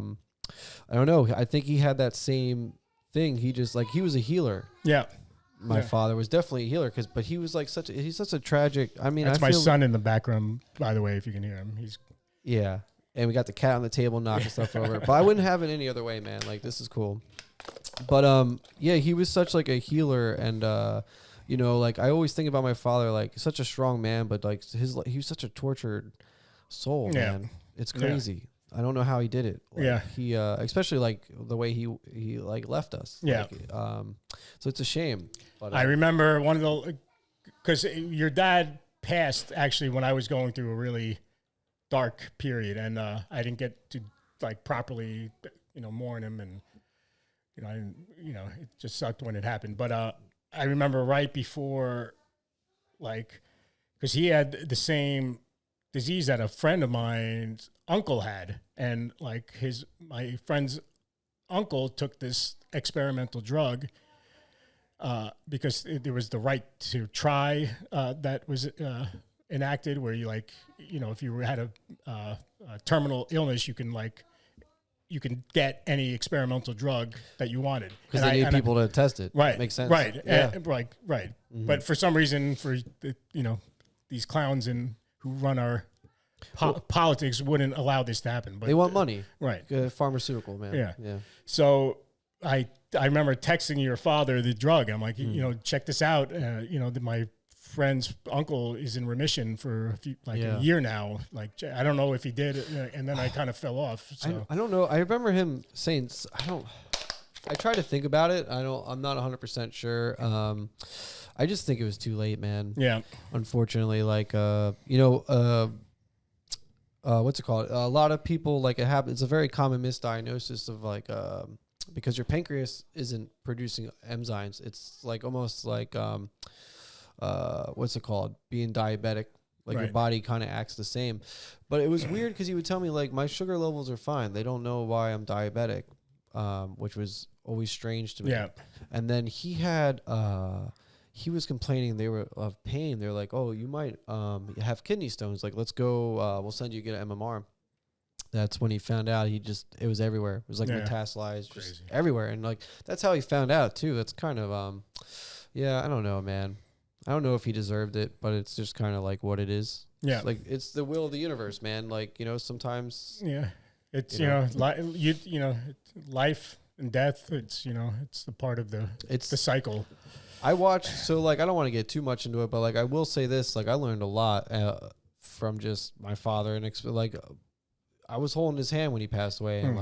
don't know. I think he had that same thing. He just he was a healer. Yeah. My father was definitely a healer, but he was he's such a tragic. I mean, that's my son in the background, by the way, if you can hear him. And we got the cat on the table knocking stuff over. But I wouldn't have it any other way, man. This is cool. But he was such a healer, and I always think about my father, such a strong man, but he was such a tortured soul, man. It's crazy. Yeah. I don't know how he did it. He especially the way he left us. Yeah. So it's a shame. But I remember because your dad passed actually when I was going through a really dark period, and I didn't get to properly mourn him, and it just sucked when it happened. But I remember right before, like, because he had the same disease that a friend of mine's uncle had, and like my friend's uncle took this experimental drug because there was the right to try that was enacted, where you if you had a terminal illness, you can get any experimental drug that you wanted, because they need people to test it. Right, makes sense. Right, yeah. right. Mm-hmm. But for some reason, these clowns who run our politics wouldn't allow this to happen. But they want money, right? Pharmaceutical, man. Yeah. So I remember texting your father the drug. I'm like, check this out. My friend's uncle is in remission for a year now. Like, I don't know if he did, and then I kind of fell off. So I don't know. I remember him saying, I try to think about it. I'm not 100% sure. I just think it was too late, man. Yeah. Unfortunately, what's it called? A lot of people, it happens. It's a very common misdiagnosis of because your pancreas isn't producing enzymes. It's almost like what's it called? Being diabetic. Your body kind of acts the same. But it was weird because he would tell me my sugar levels are fine. They don't know why I'm diabetic, which was always strange to me. Yeah. And then he had he was complaining of pain. They're like, oh, you might have kidney stones. Let's go. We'll send you to get an MMR. That's when he found out. It was everywhere. It was metastasized, just everywhere. And that's how he found out too. That's kind of I don't know, man. I don't know if he deserved it, but it's just kind of what it is. Yeah. It's the will of the universe, man. Sometimes. Yeah. It's, life and death. It's, it's the part of the cycle. I watched, so I don't want to get too much into it, but I will say this, I learned a lot from just my father, and I was holding his hand when he passed away, and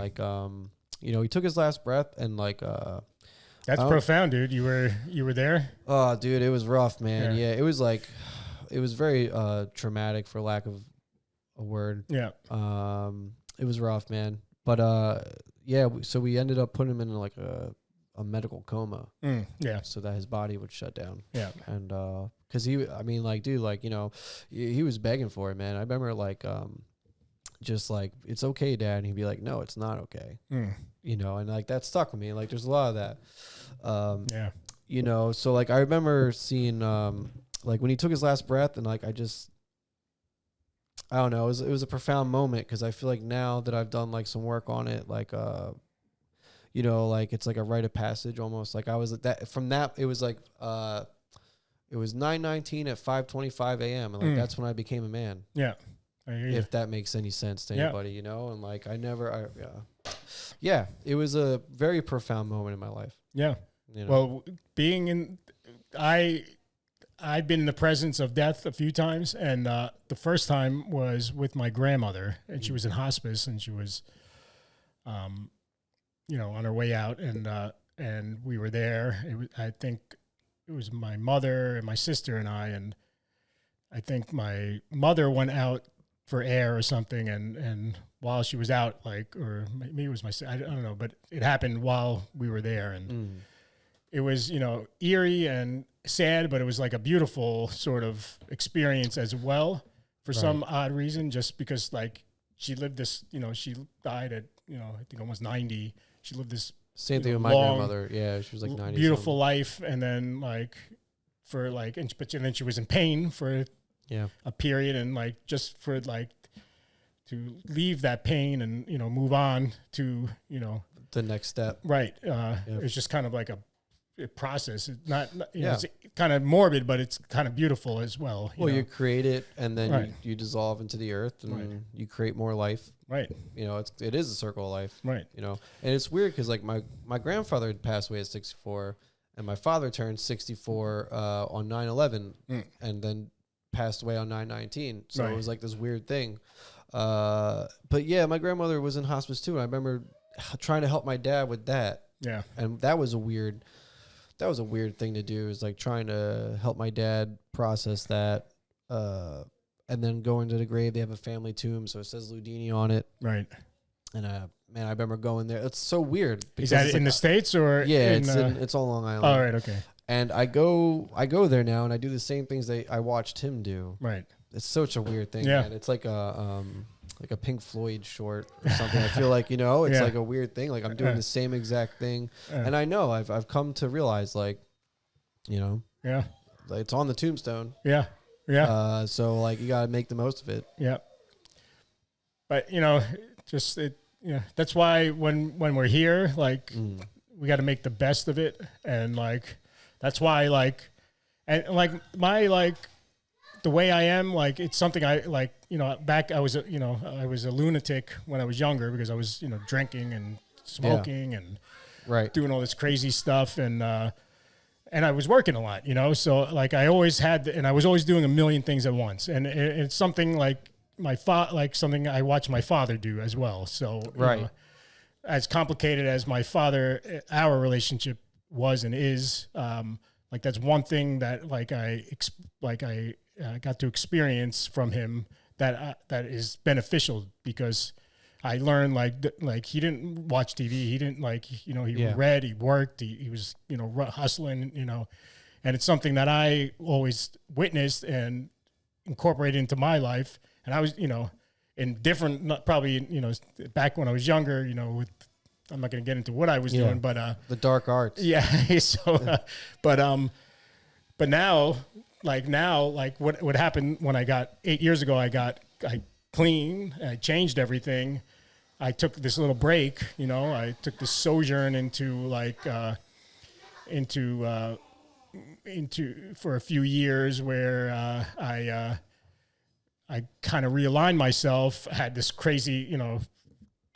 he took his last breath, and that's profound, dude. You were there? Oh, dude, it was rough, man. Yeah, it was it was very traumatic, for lack of a word. Yeah. It was rough, man. But so we ended up putting him in a medical coma. Yeah. So that his body would shut down. Yeah. And because he was begging for it, man. I remember it's okay, Dad, and he'd be like, no, it's not okay. And that stuck with me. There's a lot of that. So I remember seeing when he took his last breath, and I don't know, it was a profound moment, because I feel now that I've done some work on it, it's a rite of passage almost. I was at that, from that, it was it was 9:19 at 5:25 a.m. and that's when I became a man. Yeah. If that makes any sense to anybody, and it was a very profound moment in my life. Yeah. Well, I've been in the presence of death a few times, and the first time was with my grandmother, and she was in hospice, and she was, on her way out, and we were there. I think it was my mother and my sister and and I think my mother went out for air or something, and while she was out, or maybe it was I don't know, but it happened while we were there, and it was, eerie and sad, but it was a beautiful sort of experience as well, for some odd reason, just because she lived this, she died at, I think almost 90. She lived this same thing with my grandmother. Yeah, she was 90. Beautiful life, and then but then she was in pain for a period, and just for to leave that pain and move on to the next step. Right. It's just kind of a process. It's not it's kind of morbid, but it's kind of beautiful as well. You create it, and then you dissolve into the earth, and you create more life. Right. It is a circle of life. Right. And it's weird because my grandfather had passed away at 64, and my father turned 64 on 9/11, and then passed away on 9/19. So it was this weird thing. But yeah, my grandmother was in hospice too, and I remember trying to help my dad with that. Yeah. And that was a weird thing to do, is trying to help my dad process that. And then going to the grave, they have a family tomb, so it says Loudieni on it. Right. And man, I remember going there. It's so weird. Is that in the States or? Yeah, in, it's on Long Island. All right, okay. And I go there now, and I do the same things I watched him do. Right. It's such a weird thing, Yeah. man. It's like a Pink Floyd short or something. I feel like, it's like a weird thing. Like I'm doing the same exact thing, and I know I've come to realize, like, yeah, it's on the tombstone. Yeah, yeah. So like you gotta make the most of it. Yeah. But that's why when we're here, like we got to make the best of it, and like that's why the way I am, like it's something I like. Back I was a lunatic when I was younger because I was drinking and smoking and doing all this crazy stuff, and I was working a lot, so like I always had, and I was always doing a million things at once, and it's something like something I watched my father do as well. So as complicated as my father, our relationship was and is, like that's one thing that I got to experience from him that is beneficial, because I learned like he didn't watch TV, he didn't he read, he worked, he was hustling, and it's something that I always witnessed and incorporated into my life. And I was in different, probably back when I was younger, with, I'm not going to get into what I was doing, but the dark arts. Yeah. So, but now, what happened when I got 8 years ago, I clean, I changed everything. I took this little break, I took this sojourn into for a few years where I kind of realigned myself, had this crazy,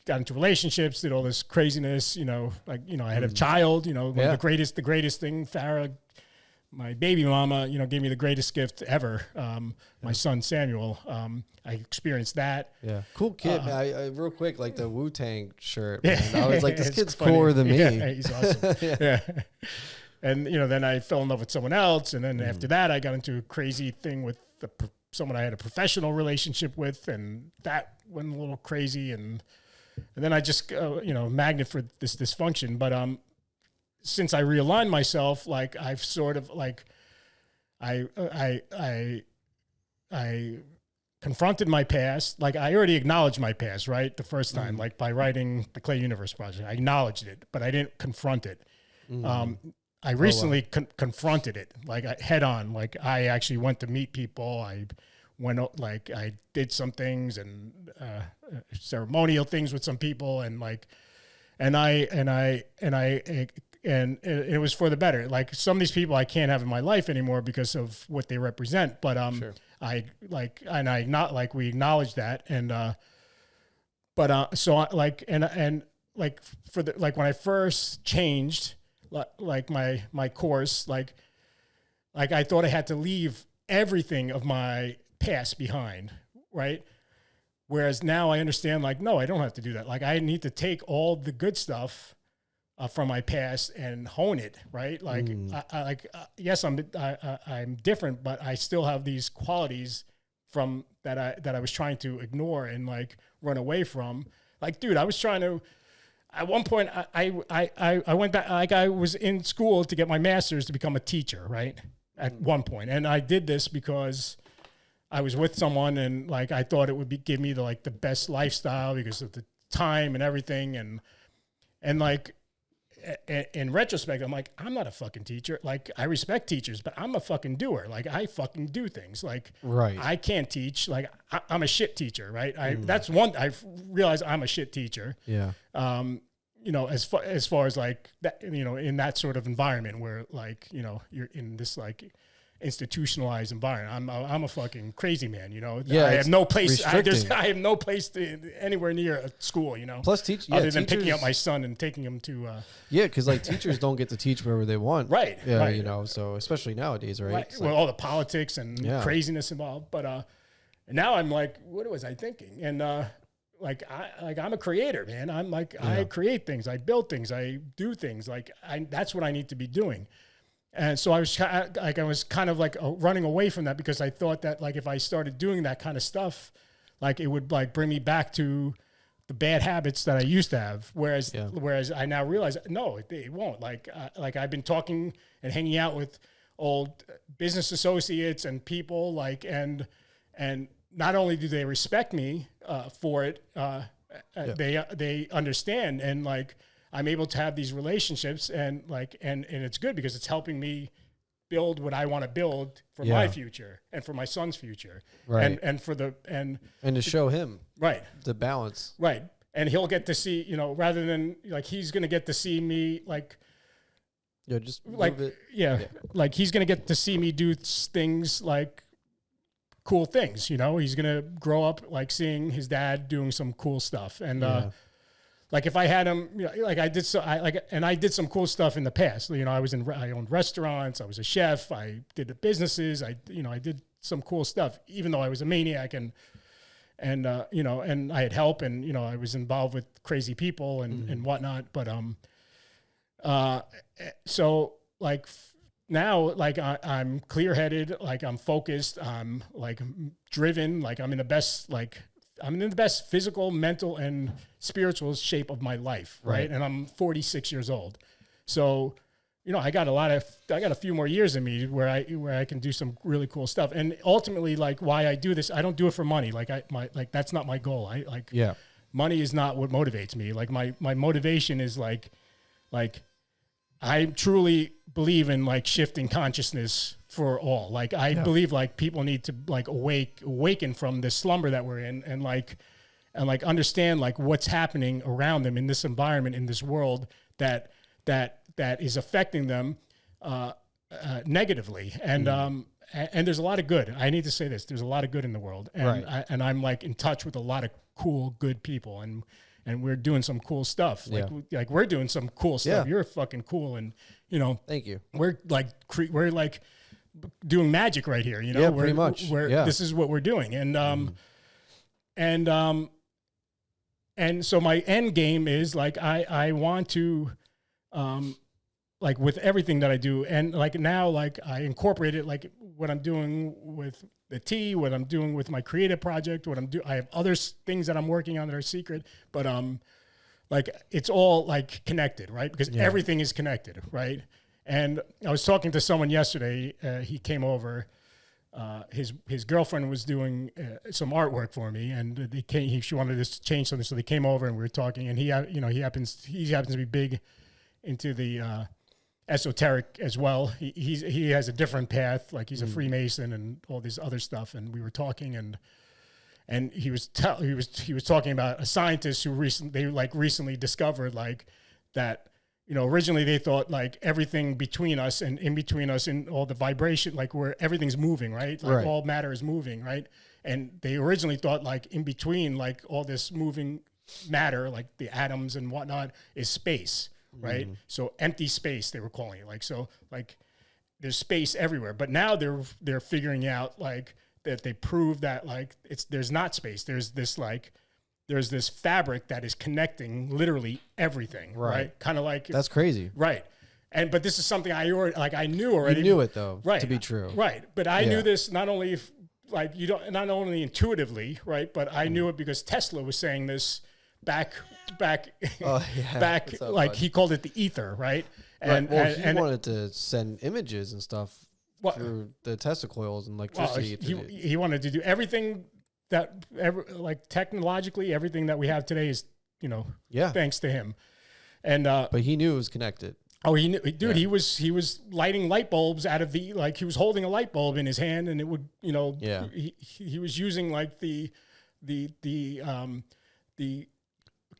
got into relationships, did all this craziness, I had a child, the greatest thing, Farah, my baby mama, gave me the greatest gift ever. My son, Samuel, I experienced that. Yeah. Cool kid, man. I real quick, like the Wu-Tang shirt, man. I was like, this kid's funny. cooler than me. Yeah, he's awesome. Yeah. And, then I fell in love with someone else. And then after that, I got into a crazy thing with someone I had a professional relationship with, and that went a little crazy. And then I just, magnet for this dysfunction. But since I realigned myself, like I've sort of like, I confronted my past. Like I already acknowledged my past, right? The first time, like by writing the Clay Universe project, I acknowledged it, but I didn't confront it. I recently confronted it, like head on. Like I actually went to meet people. I did some things and ceremonial things with some people, and it was for the better. Like some of these people I can't have in my life anymore because of what they represent. But sure. We acknowledge that, and when I first changed, like my course, like I thought I had to leave everything of my past behind, right? Whereas now I understand, like, no, I don't have to do that. Like I need to take all the good stuff from my past and hone it, right? Like, yes, I'm different, but I still have these qualities from that I was trying to ignore and like run away from. Like, dude, I was trying to. At one point, I went back. Like I was in school to get my master's to become a teacher, right? At one point, and I did this because I was with someone, and like I thought it would give me the best lifestyle because of the time and everything, and like in retrospect, I'm like, I'm not a fucking teacher. Like I respect teachers, but I'm a fucking doer. Like I fucking do things. Like I can't teach. Like I'm a shit teacher, right? That's one. I realized I'm a shit teacher. Yeah. As far as like that, in that sort of environment where like you're in this like institutionalized environment. I'm a fucking crazy man, Yeah, I have no place. I restricting. have no place to anywhere near a school, Plus, other than picking up my son and taking him to. Because like teachers don't get to teach wherever they want, right? Yeah, right. So especially nowadays, right? Well, all the politics and craziness involved, but now I'm like, what was I thinking? And I'm a creator, man. I'm like I create things, I build things, I do things. Like that's what I need to be doing. And so I was kind of like running away from that because I thought that like if I started doing that kind of stuff, like it would like bring me back to the bad habits that I used to have. Whereas I now realize, no, it won't. Like I've been talking and hanging out with old business associates and people, like, and not only do they respect me for it, they understand, and like I'm able to have these relationships, and like and it's good because it's helping me build what I want to build for my future and for my son's future, right? And for the and to show him the balance, right? And he'll get to see, you know, rather than like he's gonna get to see me like. Just like like he's gonna get to see me do things like cool things, you know. He's gonna grow up like seeing his dad doing some cool stuff, and like if I had him, you know, like I did some cool stuff in the past. You know, I owned restaurants, I was a chef, I did the businesses, I did some cool stuff, even though I was a maniac and you know, and I had help, and you know, I was involved with crazy people and whatnot, but so like now, like I'm clear-headed, like I'm focused, I'm like driven, like I'm in the best physical, mental, and spiritual shape of my life, right? And I'm 46 years old, so you know I got a few more years in me where I can do some really cool stuff. And ultimately, like why I do this, I don't do it for money. Like that's not my goal. Money is not what motivates me. Like my motivation is like I truly believe in like shifting consciousness for all. Like I believe like people need to like awaken from the slumber that we're in, and like understand like what's happening around them in this environment, in this world that is affecting them negatively. And there's a lot of good. I need to say this. There's a lot of good in the world, and I'm like in touch with a lot of cool, good people, and we're doing some cool stuff. Like we're doing some cool stuff. You're fucking cool. And, you know, thank you. We're like doing magic right here. You know, pretty much. This is what we're doing. And so my end game is like, I want to, like with everything that I do. And like now, like I incorporate it, like what I'm doing with the tea, what I'm doing with my creative project, I have other things that I'm working on that are secret, but like it's all like connected, right? Because everything is connected, right? And I was talking to someone yesterday. He came over. His girlfriend was doing some artwork for me, and she wanted to change something, so they came over and we were talking. And he happens to be big into the esoteric as well. He has a different path, like he's a Freemason and all this other stuff. And we were talking, and he was talking about a scientist who recently discovered like that, you know, originally they thought like everything between us and in between us and all the vibration, like where everything's moving, right? Like all matter is moving, right? And they originally thought like in between, like all this moving matter, like the atoms and whatnot, is space. Right. So empty space, they were calling it, like, so like there's space everywhere, but now they're figuring out like that they prove that like there's not space. There's this fabric that is connecting literally everything. Right. Kind of like that's crazy. Right. But this is something I knew already. You knew it though, right, to be true. Right. But I knew this not only not only intuitively, right, but I knew it because Tesla was saying this back like he called it the ether, right? And he wanted to send images and stuff through the Tesla coils and electricity. He wanted to do everything that like technologically everything that we have today is, you know, thanks to him. And but he knew it was connected. Oh, he knew, dude. He was lighting light bulbs out of he was holding a light bulb in his hand, and it would, you know, he was using like the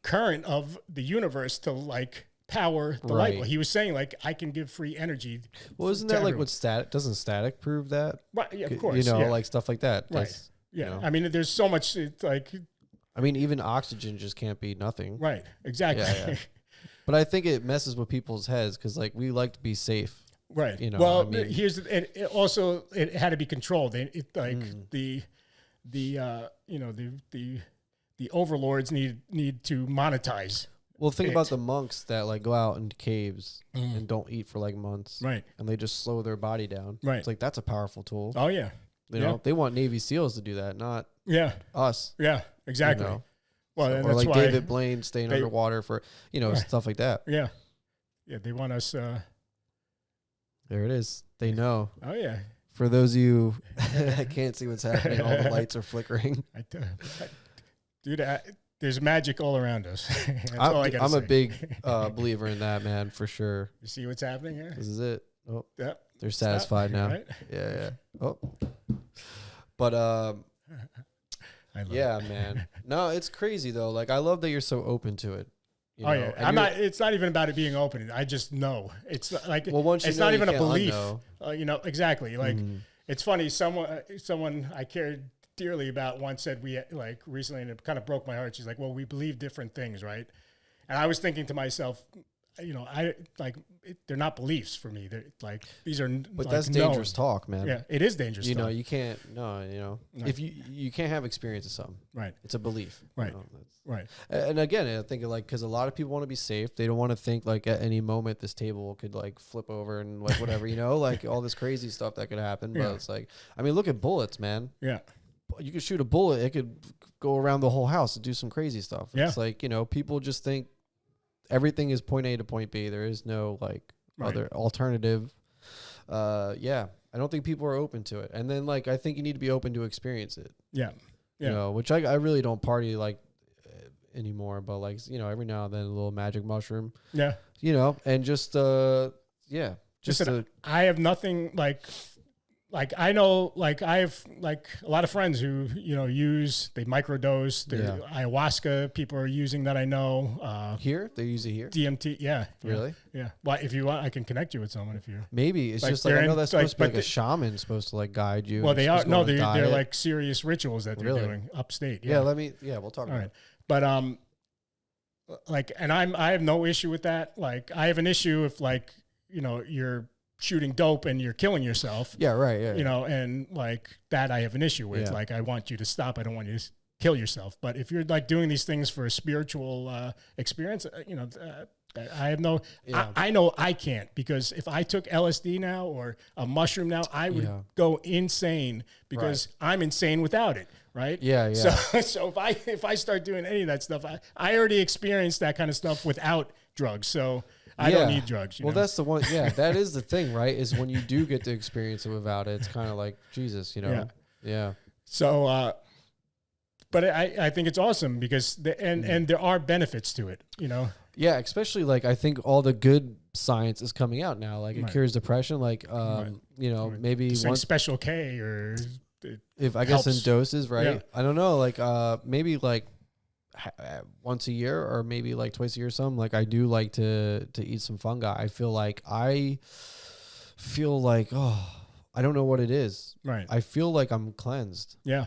current of the universe to like power the light bulb. He was saying like I can give free energy. Well, isn't that like what static? Doesn't static prove that? Right. Yeah, of course. You know, like stuff like that. Right. Yeah. You know. I mean, there's so much. It's like. I mean, even oxygen just can't be nothing. Right. Exactly. Yeah. But I think it messes with people's heads because like we like to be safe. Right. You know. Well, I mean, it had to be controlled. The overlords need to monetize. Well, think about the monks that like go out into caves and don't eat for like months. Right. And they just slow their body down. Right. It's like that's a powerful tool. Oh yeah. You know, they want Navy SEALs to do that, not us. Yeah, exactly. You know? Well, and or that's like why David Blaine staying underwater for, stuff like that. Yeah. They want us. There it is. They know. Oh yeah. For those of you that can't see what's happening, all the lights are flickering. Dude, there's magic all around us. I'm a big believer in that, man, for sure. You see what's happening here? This is it. Oh, yep. They're satisfied now. Right? Yeah. Oh, but yeah, man. No, it's crazy though. Like, I love that you're so open to it. Yeah, I'm not. It's not even about it being open. I just know. It's like, well, once you it's know, not even a belief. Exactly. Like, it's funny. Someone I cared dearly about once said, we like recently, and it kind of broke my heart. She's like, well, we believe different things, right? And I was thinking to myself, they're not beliefs for me. They're like, these are, but like, that's dangerous talk, man. Yeah, it is dangerous. You can't. No, if you can't have experience of something, right? It's a belief, right? Right. And again, I think because a lot of people want to be safe. They don't want to think like at any moment this table could like flip over and like whatever, like all this crazy stuff that could happen. But it's like, I mean, look at bullets, man. Yeah. You could shoot a bullet, it could go around the whole house and do some crazy stuff. Yeah. It's like, people just think everything is point A to point B. There is no like other alternative. I don't think people are open to it. And then like, I think you need to be open to experience it. Yeah. Yeah. Which I really don't party like anymore, but like, every now and then a little magic mushroom. Yeah. And just, I have nothing like I know, like I have like a lot of friends who, they microdose. Ayahuasca people are using that, I know. Here? They use it here? DMT, yeah. Really? Yeah. Well, if you want, I can connect you with someone if you... Maybe. It's like, just like, I know that's supposed to be like a shaman supposed to like guide you. Well, they are. No, they're like serious rituals that they're doing upstate. Yeah, we'll talk about it. But, and I have no issue with that. Like, I have an issue if like, you're shooting dope and you're killing yourself. Yeah, right. Yeah. And like that I have an issue with. Yeah. Like, I want you to stop. I don't want you to kill yourself. But if you're like doing these things for a spiritual experience, I have no, I know I can't, because if I took LSD now or a mushroom now, I would go insane because I'm insane without it. Right. Yeah. So if I start doing any of that stuff, I already experienced that kind of stuff without drugs. So I don't need drugs. Well, that's the one. Yeah, that is the thing, right? Is when you do get to experience it without it, it's kind of like Jesus, Yeah. So, but I think it's awesome because and there are benefits to it, Yeah, especially like I think all the good science is coming out now. Like it cures depression. Like maybe one special K or if I guess in doses, right? Yeah. I don't know. Like maybe like once a year or maybe like twice a year or something. Like I do like to eat some fungi. I feel like I don't know what it is. Right. I feel like I'm cleansed. Yeah.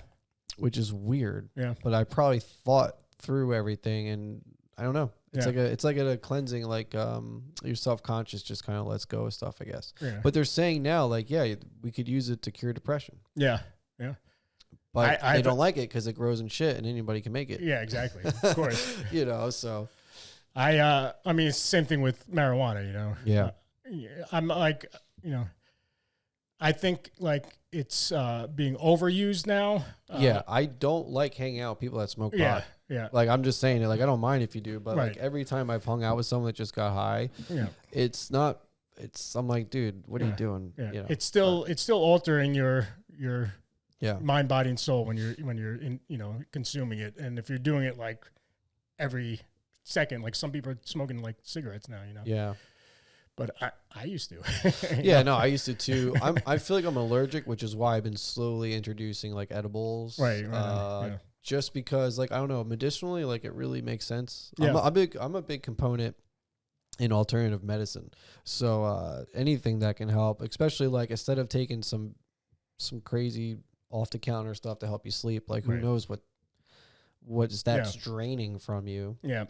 Which is weird. Yeah. But I probably thought through everything and I don't know. It's like a cleansing, like your self-conscious just kind of lets go of stuff, I guess. Yeah. But they're saying now, like, we could use it to cure depression. Yeah. Yeah. But I don't like it because it grows in shit and anybody can make it. Yeah, exactly. Of course. So I mean, it's the same thing with marijuana, Yeah. I'm like, I think like it's being overused now. I don't like hanging out with people that smoke pot. Yeah. Like I'm just saying it. Like I don't mind if you do, but like every time I've hung out with someone that just got high, I'm like, dude, what are you doing? Yeah. It's still altering your mind, body, and soul when you're in, consuming it. And if you're doing it like every second, like some people are smoking like cigarettes now, Yeah. But I used to. I used to too. I feel like I'm allergic, which is why I've been slowly introducing like edibles. Right. Just because, like, I don't know, medicinally, like it really makes sense. Yeah. I'm a big component in alternative medicine. So anything that can help, especially like instead of taking some crazy off the counter stuff to help you sleep, like who knows what's that's draining from you. Yeah.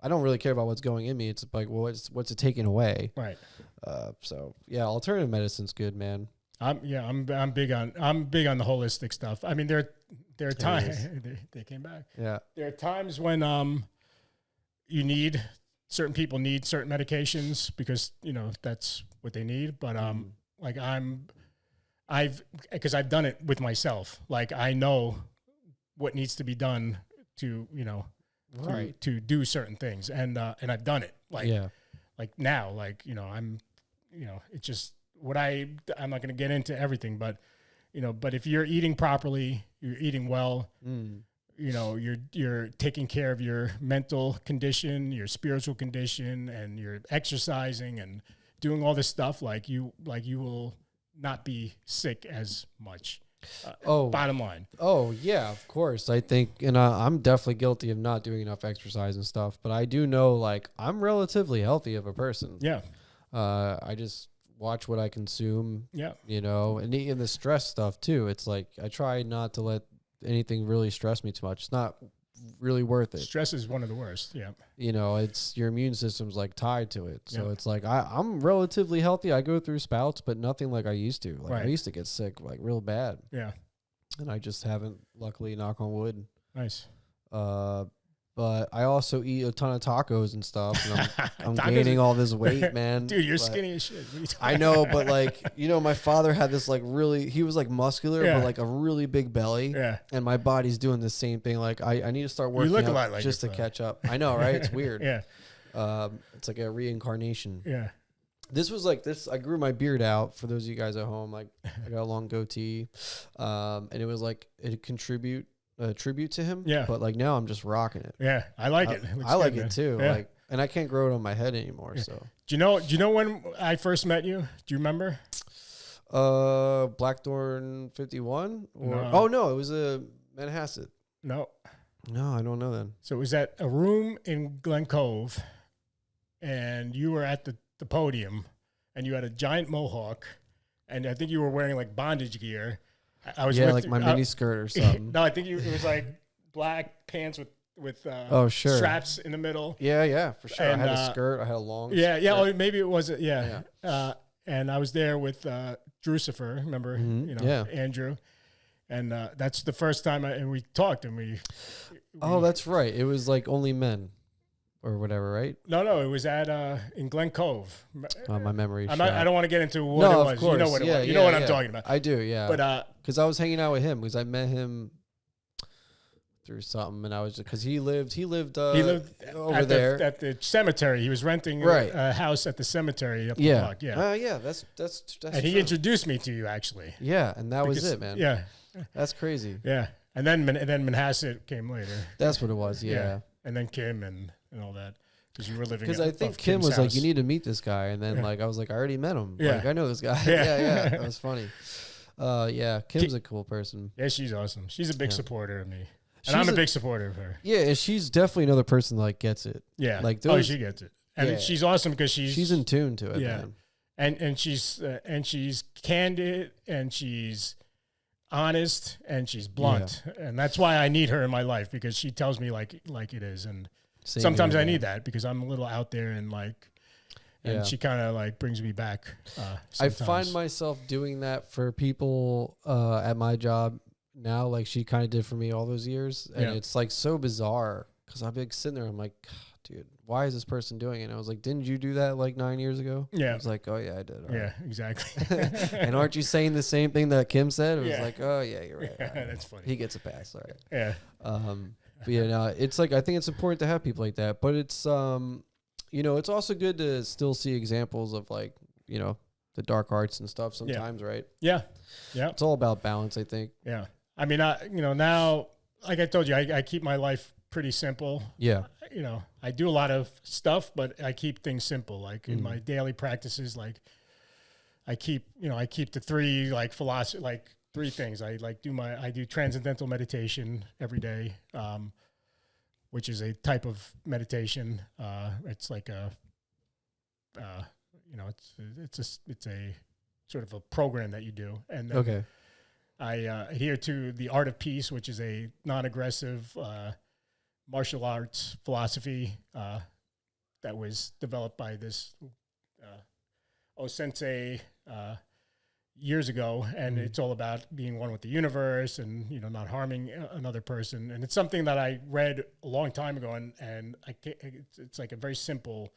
I don't really care about what's going in me. It's like, well, what's it taking away? Right. So yeah, alternative medicine's good, man. I'm big on the holistic stuff. I mean, there are times they came back. Yeah. There are times when certain people need certain medications because that's what they need. But like because I've done it with myself. Like I know what needs to be done to right, to do certain things, and I've done it. Like now, like, you know, it's just I'm not going to get into everything, but, you know, but if you're eating properly, you're eating well, you know, you're taking care of your mental condition, your spiritual condition, and you're exercising and doing all this stuff, like you will not be sick as much. Bottom line. Oh yeah, of course. I think, and I'm definitely guilty of not doing enough exercise and stuff, but I do know, like, I'm relatively healthy of a person. Yeah. I just watch what I consume. Yeah. You know, and the stress stuff too. It's like, I try not to let anything really stress me too much. It's not really worth it. Stress is one of the worst. Yeah. You know, it's your immune system's like tied to it. So Yeah. it's like, I'm relatively healthy. I go through spouts, but nothing like I used to. Like, Right. I used to get sick like real bad. Yeah. And I just haven't, luckily, knock on wood. Nice. But I also eat a ton of tacos and stuff. And I'm Tacos gaining all this weight, man. Dude, you're But skinny as shit. What are you I know, but like, you know, my father had this like he was like muscular, Yeah. but like a really big belly. Yeah. And my body's doing the same thing. Like, I need to start working look a out lot like just to your father. catch up. I know, right? It's weird. Yeah. It's like a reincarnation. Yeah. This was like this. I grew my beard out. For those of you guys at home, like, I got a long goatee, and it was like a tribute to him. Yeah. But like now I'm just rocking it. Yeah. I like it. I like good, it too. man. Yeah. Like, and I can't grow it on my head anymore. Yeah. So. Do you know when I first met you? Do you remember? Blackthorn 51 or No. oh no, it was a Manhasset. No. No, I don't know then. So it was at a room in Glen Cove, and you were at the podium, and you had a giant mohawk, and I think you were wearing like bondage gear. I was with like my mini skirt or something. No, I think it was like black pants with Oh, sure. straps in the middle. Yeah, for sure. And, I had a skirt. I had a long. Yeah. skirt. Oh, maybe it was and I was there with Drucifer. Remember, Mhm. you know, Yeah. Andrew, and that's the first time and we talked, and we. Oh, that's right. It was like only men, or whatever, right? No, it was at in Glen Cove. My memory. I don't want to get into what No, it of was. course. You know what it Yeah, was. You know what I'm yeah. talking about. I do, yeah. But because I was hanging out with him because I met him through something, and I was because he lived over at there at the cemetery. He was renting Right. a house at the cemetery up the Yeah. block. Yeah. Yeah. That's And he true. introduced me to you, actually. Yeah, and that was Because- it, man. Yeah. That's crazy. Yeah. And then Manhasset came later. That's what it was. Yeah. And then Kim and all that. Because you were living Because I above think Kim Kim's was like, house. "You need to meet this guy," and then Yeah. like I was like, "I already met him. Yeah. Like I know this guy." Yeah. yeah. That was funny. Yeah, Kim's a cool person. Yeah, she's awesome. She's a big Yeah. supporter of me. She's And I'm a big supporter of her. Yeah, and she's definitely another person that like gets it. Yeah. Like Oh, those- she gets it. And Yeah. she's awesome because she's in tune to it. Yeah. Man. and she's candid, and she's honest, and she's blunt. And that's why I need her in my life, because she tells me like it is. And Same sometimes here, I man. need that because I'm a little out there, and Yeah. she kind of like brings me back. I Sometimes. find myself doing that for people at my job now, like she kind of did for me all those years, and Yeah. it's like so bizarre because I'll be like sitting there, I'm like, dude, why is this person doing it? And I was like, didn't you do that like 9 years ago? Yeah. I was like, oh yeah, I did. All Yeah, right. exactly. And aren't you saying the same thing that Kim said? It was Yeah. like, oh yeah, you're right. Yeah, all right. that's funny. He gets a pass. All right. Yeah. But yeah, no, it's like I think it's important to have people like that, but it's you know, it's also good to still see examples of like, you know, the dark arts and stuff sometimes, right? Yeah. Yeah. It's all about balance, I think. Yeah. I mean, now, like I told you, I keep my life pretty simple. Yeah. You know, I do a lot of stuff, but I keep things simple. Like in my daily practices, like I keep the three like philosophy, like three things. I do transcendental meditation every day, which is a type of meditation. It's like it's a sort of a program that you do. And then Okay. I adhere to the art of peace, which is a non-aggressive martial arts philosophy that was developed by this sensei years ago, and it's all about being one with the universe and not harming another person. And it's something that I read a long time ago, and it's like a very simple.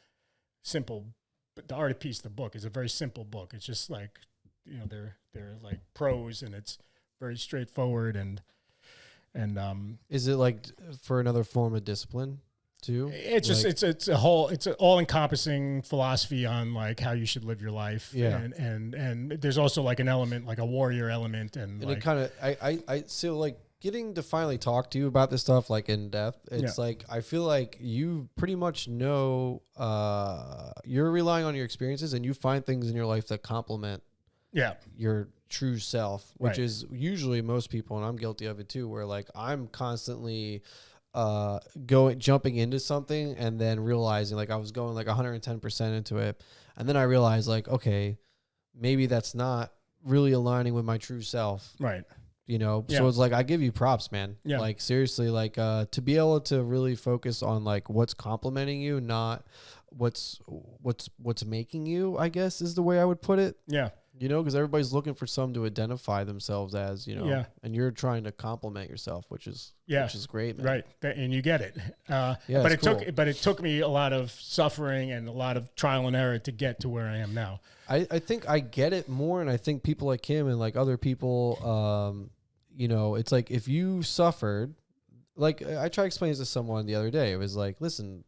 But the Art of Peace, the book, is a very simple book. It's just like they're like prose, and it's very straightforward, and And is it like for another form of discipline too? It's just it's a whole, it's an all encompassing philosophy on like how you should live your life. Yeah. And there's also like an element, like a warrior element, and like, it kind of I so like getting to finally talk to you about this stuff like in depth. It's like I feel like you pretty much know you're relying on your experiences, and you find things in your life that complement your true self, which is usually most people, and I'm guilty of it too, where like I'm constantly jumping into something and then realizing like I was going like 110% into it, and then I realized like, okay, maybe that's not really aligning with my true self, right? You know, so it's like I give you props, man. Like seriously, like to be able to really focus on like what's complimenting you, not what's making you, I guess is the way I would put it. Yeah. You know, because everybody's looking for some to identify themselves as, you know, and you're trying to compliment yourself, which is great, man. Right. And you get it. But it took me a lot of suffering and a lot of trial and error to get to where I am now. I think I get it more, and I think people like him and like other people, you know, it's like if you suffered, like I tried to explain this to someone the other day. It was like, listen,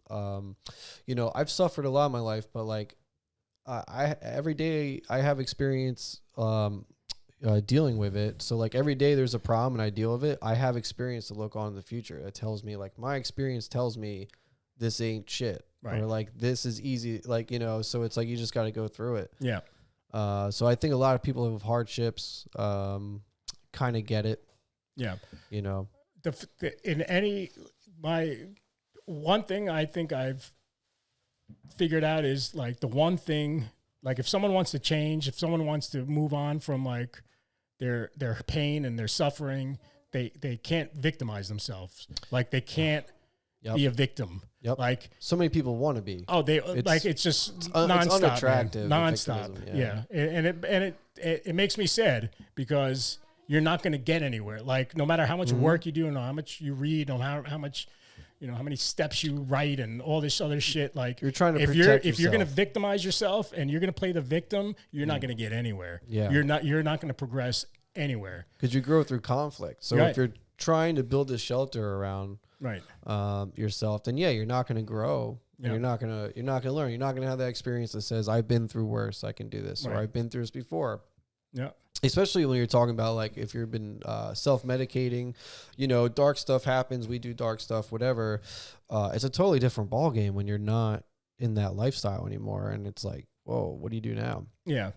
you know, I've suffered a lot in my life, but like every day I have experience dealing with it. So like every day there's a problem and I deal with it. I have experience to look on in the future. It tells me like my experience tells me this ain't shit. Right. Or like this is easy. Like, you know, so it's like you just got to go through it. Yeah. So I think a lot of people with hardships kind of get it. Yeah. You know, my one thing I think I've figured out is like the one thing, like if someone wants to change, if someone wants to move on from like their pain and their suffering, they can't victimize themselves. Like they can't be a victim. Yep. Like so many people want to be. Oh, it's just nonstop, it's unattractive. Nonstop. Yeah. And it makes me sad because you're not going to get anywhere. Like no matter how much work you do and how much you read, no matter how much, you know, how many steps you write and all this other shit. Like you're trying to protect yourself. If you're going to victimize yourself and you're going to play the victim, you're not going to get anywhere. Yeah. You're not going to progress anywhere. Because you grow through conflict. So if you're trying to build a shelter around yourself, then you're not going to grow. Yeah. You're not going to learn. You're not going to have that experience that says, I've been through worse, I can do this, or I've been through this before. Yeah. Especially when you're talking about like if you've been self-medicating, you know, dark stuff happens, we do dark stuff, whatever. It's a totally different ballgame when you're not in that lifestyle anymore. And it's like, whoa, what do you do now? Yeah.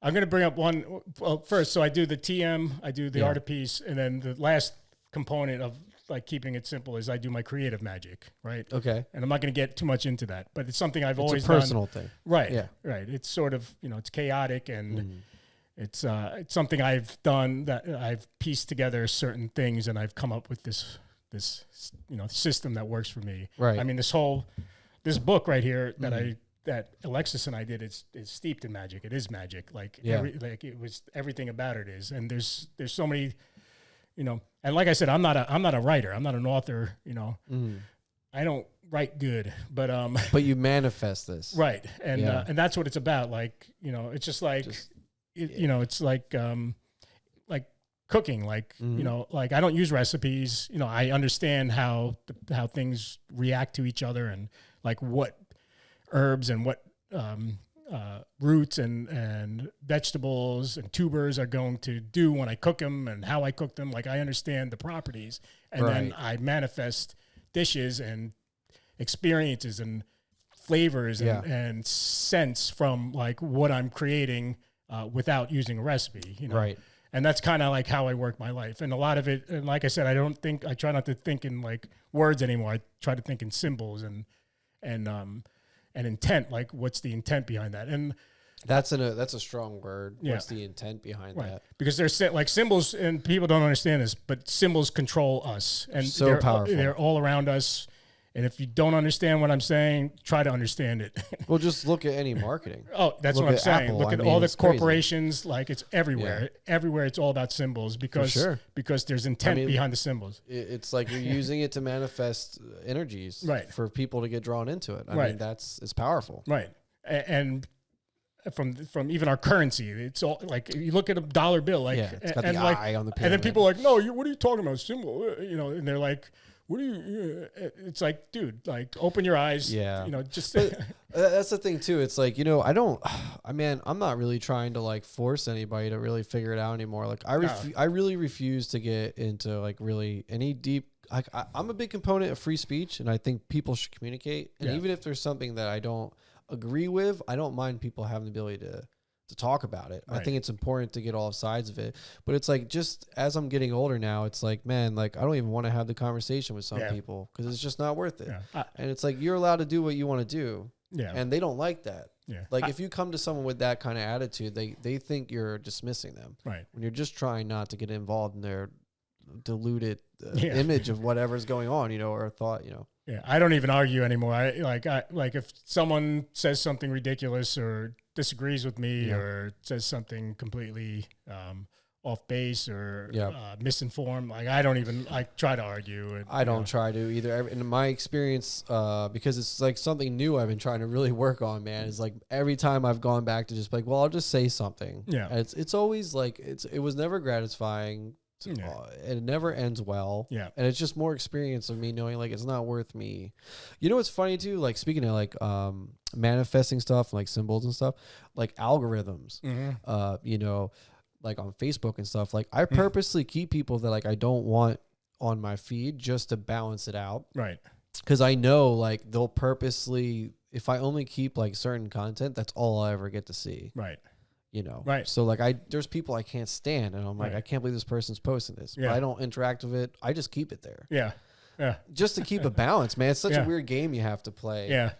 I'm going to bring up one first. So I do the TM, I do the art of peace. And then the last component of like keeping it simple is I do my creative magic. Right. Okay. And I'm not going to get too much into that, but it's something I've always done. It's a personal thing. Right. Yeah. Right. It's sort of, you know, it's chaotic and it's something I've done that I've pieced together certain things and I've come up with this you know system that works for me. Right. I mean this book right here that Alexis and I did is steeped in magic. It is magic. Like it was everything about it is. And there's so many, you know. And like I said, I'm not a writer. I'm not an author. You know. I don't write good, but you manifest this. Right. And that's what it's about. Like, you know, it's just like. You know, it's like cooking, like, you know, like I don't use recipes, you know, I understand how things react to each other and like what herbs and what roots and vegetables and tubers are going to do when I cook them and how I cook them. Like I understand the properties and then I manifest dishes and experiences and flavors and scents from like what I'm creating without using a recipe, you know? Right. And that's kind of like how I work my life. And a lot of it, and like I said, I try not to think in like words anymore. I try to think in symbols and intent, like what's the intent behind that? And that's a strong word. What's the intent behind that? Because there's like symbols, and people don't understand this, but symbols control us. And so powerful. They're all around us. And if you don't understand what I'm saying, try to understand it. Well, just look at any marketing. Oh, that's what I'm saying. Apple. Look at all the corporations. Crazy. Like it's everywhere. Yeah. Everywhere it's all about symbols because there's intent behind the symbols. It's like you're using it to manifest energies for people to get drawn into it. I mean, it's powerful. Right. And from even our currency. It's all like you look at a dollar bill, like it's got and the like, eye on the and then pyramid. people are like, no, what are you talking about? Symbol, you know? And they're like, what do you? It's like, dude, like open your eyes. Yeah, you know, just. That's the thing too. It's like, you know, I'm not really trying to like force anybody to really figure it out anymore. Like I really refuse to get into like really any deep. Like I'm a big component of free speech, and I think people should communicate. And even if there's something that I don't agree with, I don't mind people having the ability to talk about it. Right. I think it's important to get all sides of it. But it's like, just as I'm getting older now, it's like, man, like I don't even want to have the conversation with some people because it's just not worth it. And it's like, you're allowed to do what you want to do. Yeah. And they don't like that. Yeah. Like if you come to someone with that kind of attitude, they think you're dismissing them. Right. When you're just trying not to get involved in their diluted image of whatever's going on, you know, or thought, you know. Yeah. I don't even argue anymore. I like if someone says something ridiculous or disagrees with me or says something completely off base or misinformed, like I don't even try to argue. And, I don't try to either. In my experience, because it's like something new I've been trying to really work on, man, is like every time I've gone back to just like, well, I'll just say something. Yeah. And it's always like, it was never gratifying. And it never ends well. Yeah. And it's just more experience of me knowing like it's not worth me. You know what's funny too? Like speaking of like manifesting stuff, like symbols and stuff, like algorithms, you know, like on Facebook and stuff. Like I purposely keep people that like I don't want on my feed just to balance it out. Right. Because I know like they'll purposely, if I only keep like certain content, that's all I ever get to see. Right. You know, right. So like there's people I can't stand, and I'm like, I can't believe this person's posting this. Yeah. But I don't interact with it. I just keep it there. Yeah. Yeah. Just to keep a balance, man. It's such a weird game you have to play. Yeah.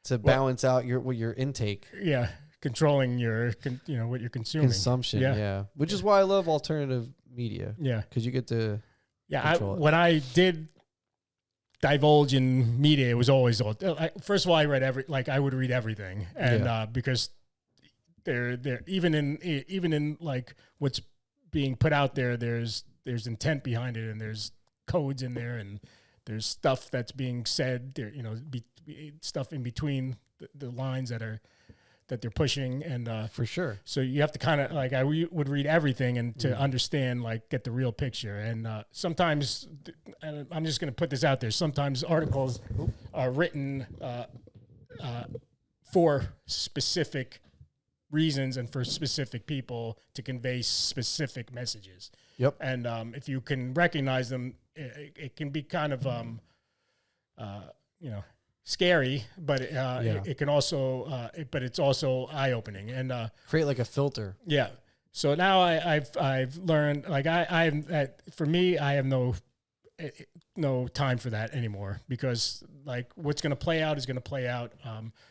To balance out your intake. Yeah. Controlling your, you know, what you're consuming. Consumption. Yeah. Which is why I love alternative media. Yeah. Because you get to. Yeah. When I did divulge in media, it was always first of all, I would read everything, and because. They're even in like what's being put out there, there's intent behind it, and there's codes in there, and there's stuff that's being said there, you know, stuff in between the lines that they're pushing, and for sure. So you have to kind of like, I would read everything and to understand, like, get the real picture. And sometimes, and I'm just going to put this out there, sometimes articles are written for specific reasons and for specific people to convey specific messages. Yep. And if you can recognize them, it can be kind of, you know, scary, but it can also, but it's also eye-opening and create like a filter. Yeah. So now I've learned, like for me, I have no time for that anymore, because like what's going to play out is going to play out.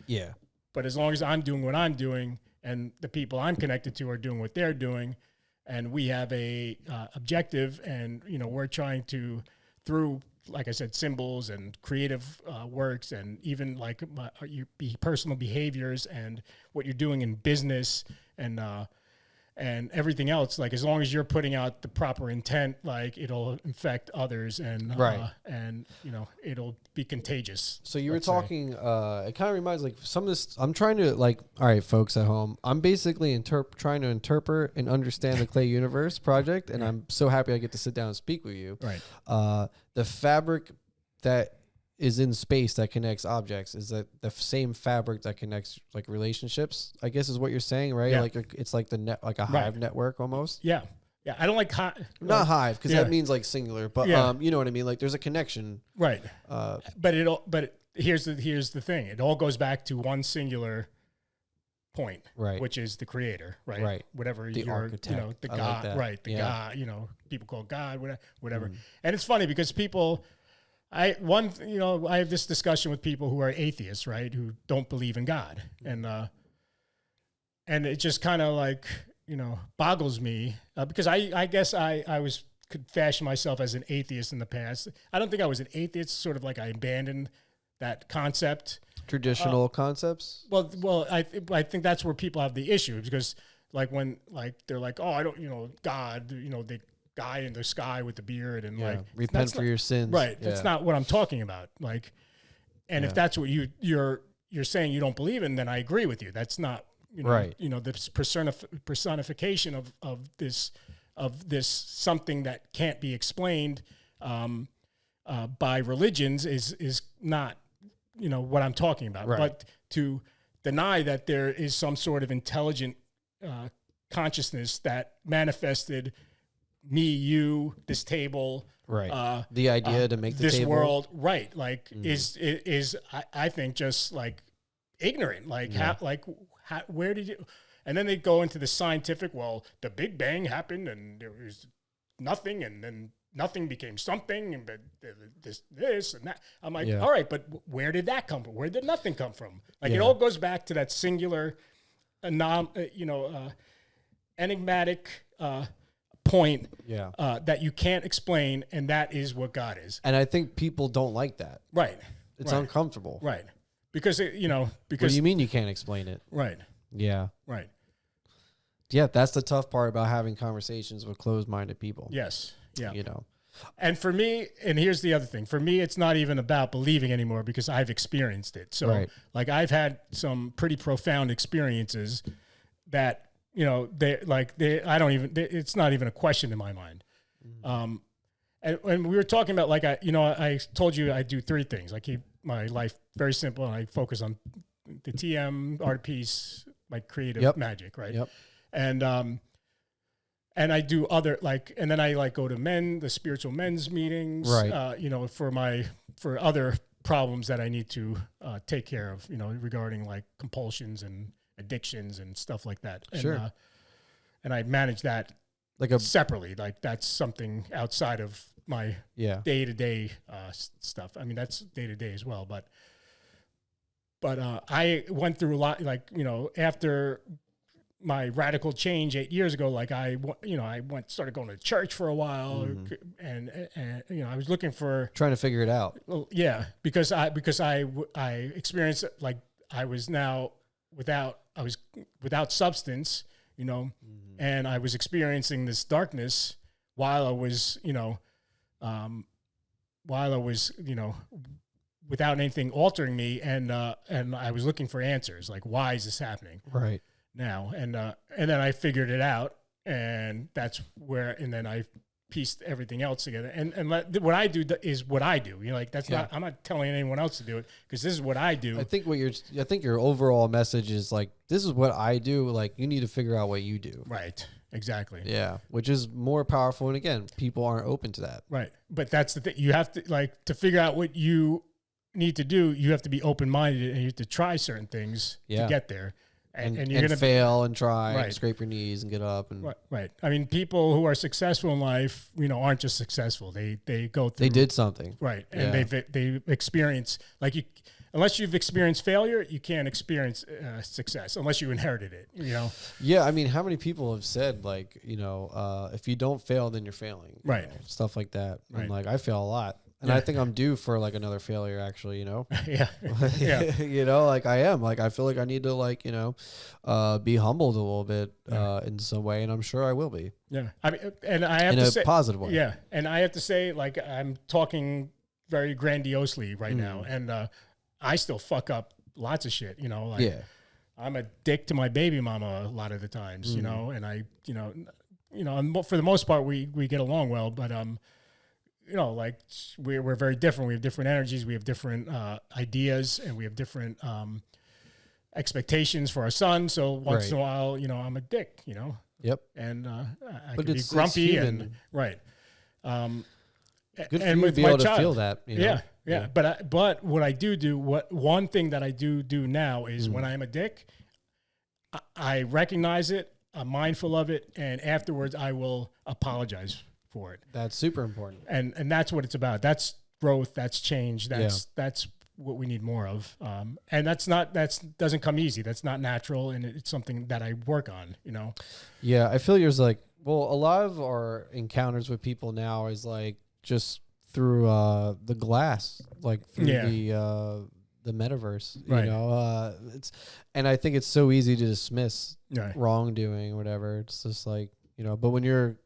Yeah. But as long as I'm doing what I'm doing, and the people I'm connected to are doing what they're doing, and we have a objective, and you know, we're trying to, through, like I said, symbols and creative works, and even like your personal behaviors and what you're doing in business and everything else, like as long as you're putting out the proper intent, like it'll infect others, and and you know, it'll be contagious. So you were talking, it kind of reminds, like, some of this, I'm trying to, like, all right, folks at home, I'm basically trying to interpret and understand the Clay Universe project, and I'm so happy I get to sit down and speak with you. Right. The fabric that is in space that connects objects is that the same fabric that connects like relationships, I guess is what you're saying, right? Yeah. Like it's like the net, like a hive network almost. Yeah. Yeah. I don't like not hive, because that means like singular, but you know what I mean? Like there's a connection. Right. But here's the thing. It all goes back to one singular point, right? Which is the creator, right? Right. Whatever the architect, you know, the God, like right? The God, you know, people call God, whatever. And it's funny because people, I have this discussion with people who are atheists, right? Who don't believe in God. And it just kind of like, you know, boggles me because I guess I could fashion myself as an atheist in the past. I don't think I was an atheist, sort of like I abandoned that concept. Traditional concepts? Well, I think that's where people have the issue, because like when like they're like, oh, I don't, you know, God, you know, the guy in the sky with the beard and like repent for your sins. Right. Yeah. That's not what I'm talking about. Like, and if that's what you're saying you don't believe in, then I agree with you. That's not Right. This personification of this something that can't be explained by religions is not, what I'm talking about. Right. But to deny that there is some sort of intelligent consciousness that manifested me, you, this table, right, the idea to make the this table. world, right? Like is I think just like ignorant. Like how, where did you? And then they go into the scientific. Well, the Big Bang happened, and there was nothing, and then nothing became something, and but this and that. I'm like, all right, but where did that come from? Where did nothing come from? Like it all goes back to that singular, enigmatic point that you can't explain, and that is what God is. And I think people don't like that. Right. It's uncomfortable. Right. Because because what do you mean you can't explain it? Right. Yeah. Right. Yeah, that's the tough part about having conversations with closed-minded people. Yes. Yeah. And for me, and here's the other thing. For me, it's not even about believing anymore because I've experienced it. So like I've had some pretty profound experiences that, it's not even a question in my mind. And we were talking about, like, I told you I do three things. I keep my life very simple, and I focus on the TM, art piece, my creative magic, right? Yep. And I do other, and then I go to the spiritual men's meetings, right? For other problems that I need to take care of, regarding like compulsions and addictions and stuff like that. And, and I manage that separately. Like that's something outside of my day-to-day stuff. I mean, that's day-to-day as well. But I went through a lot, after my radical change 8 years ago, I started going to church for a while, and I was looking for trying to figure it out. Well, yeah, because I experienced I was without substance, and I was experiencing this darkness while I was without anything altering me, and I was looking for answers, like, why is this happening right now? And then I figured it out, and that's where, and then I pieced everything else together. And what I do is what I do. That's not, I'm not telling anyone else to do it, because this is what I do. I think your overall message is like, this is what I do. Like, you need to figure out what you do. Right. Exactly. Yeah. Which is more powerful. And again, people aren't open to that. Right. But that's the thing. You have to, to figure out what you need to do, you have to be open-minded, and you have to try certain things to get there. And you're going to fail and try and scrape your knees and get up. And right. I mean, people who are successful in life, aren't just successful. They go through. They did something. Right. And they experience, unless you've experienced failure, you can't experience success unless you inherited it, Yeah. I mean, how many people have said, if you don't fail, then you're failing. Right. Stuff like that. Right. And I fail a lot. And I think I'm due for another failure, actually, Yeah. Yeah. I am. I feel like I need to be humbled a little bit in some way, and I'm sure I will be. Yeah. I mean, and I have in to a say, positive way. Yeah. And I have to say, I'm talking very grandiosely right now, and I still fuck up lots of shit, I'm a dick to my baby mama a lot of the times, and I, and for the most part, we get along well, but we're very different. We have different energies. We have different ideas, and we have different expectations for our son. So once in a while, I'm a dick, Yep. And I can be grumpy and Good for and you with to be my able child. to feel that. Yeah. But what I do, one thing that I do now is when I'm a dick, I recognize it, I'm mindful of it, and afterwards I will apologize for it. That's super important. And that's what it's about. That's growth. That's change. That's what we need more of. And that doesn't come easy. That's not natural. And it's something that I work on, Yeah. I feel yours a lot of our encounters with people now is just through the glass, through the metaverse, and I think it's so easy to dismiss wrongdoing or whatever. It's just but when you're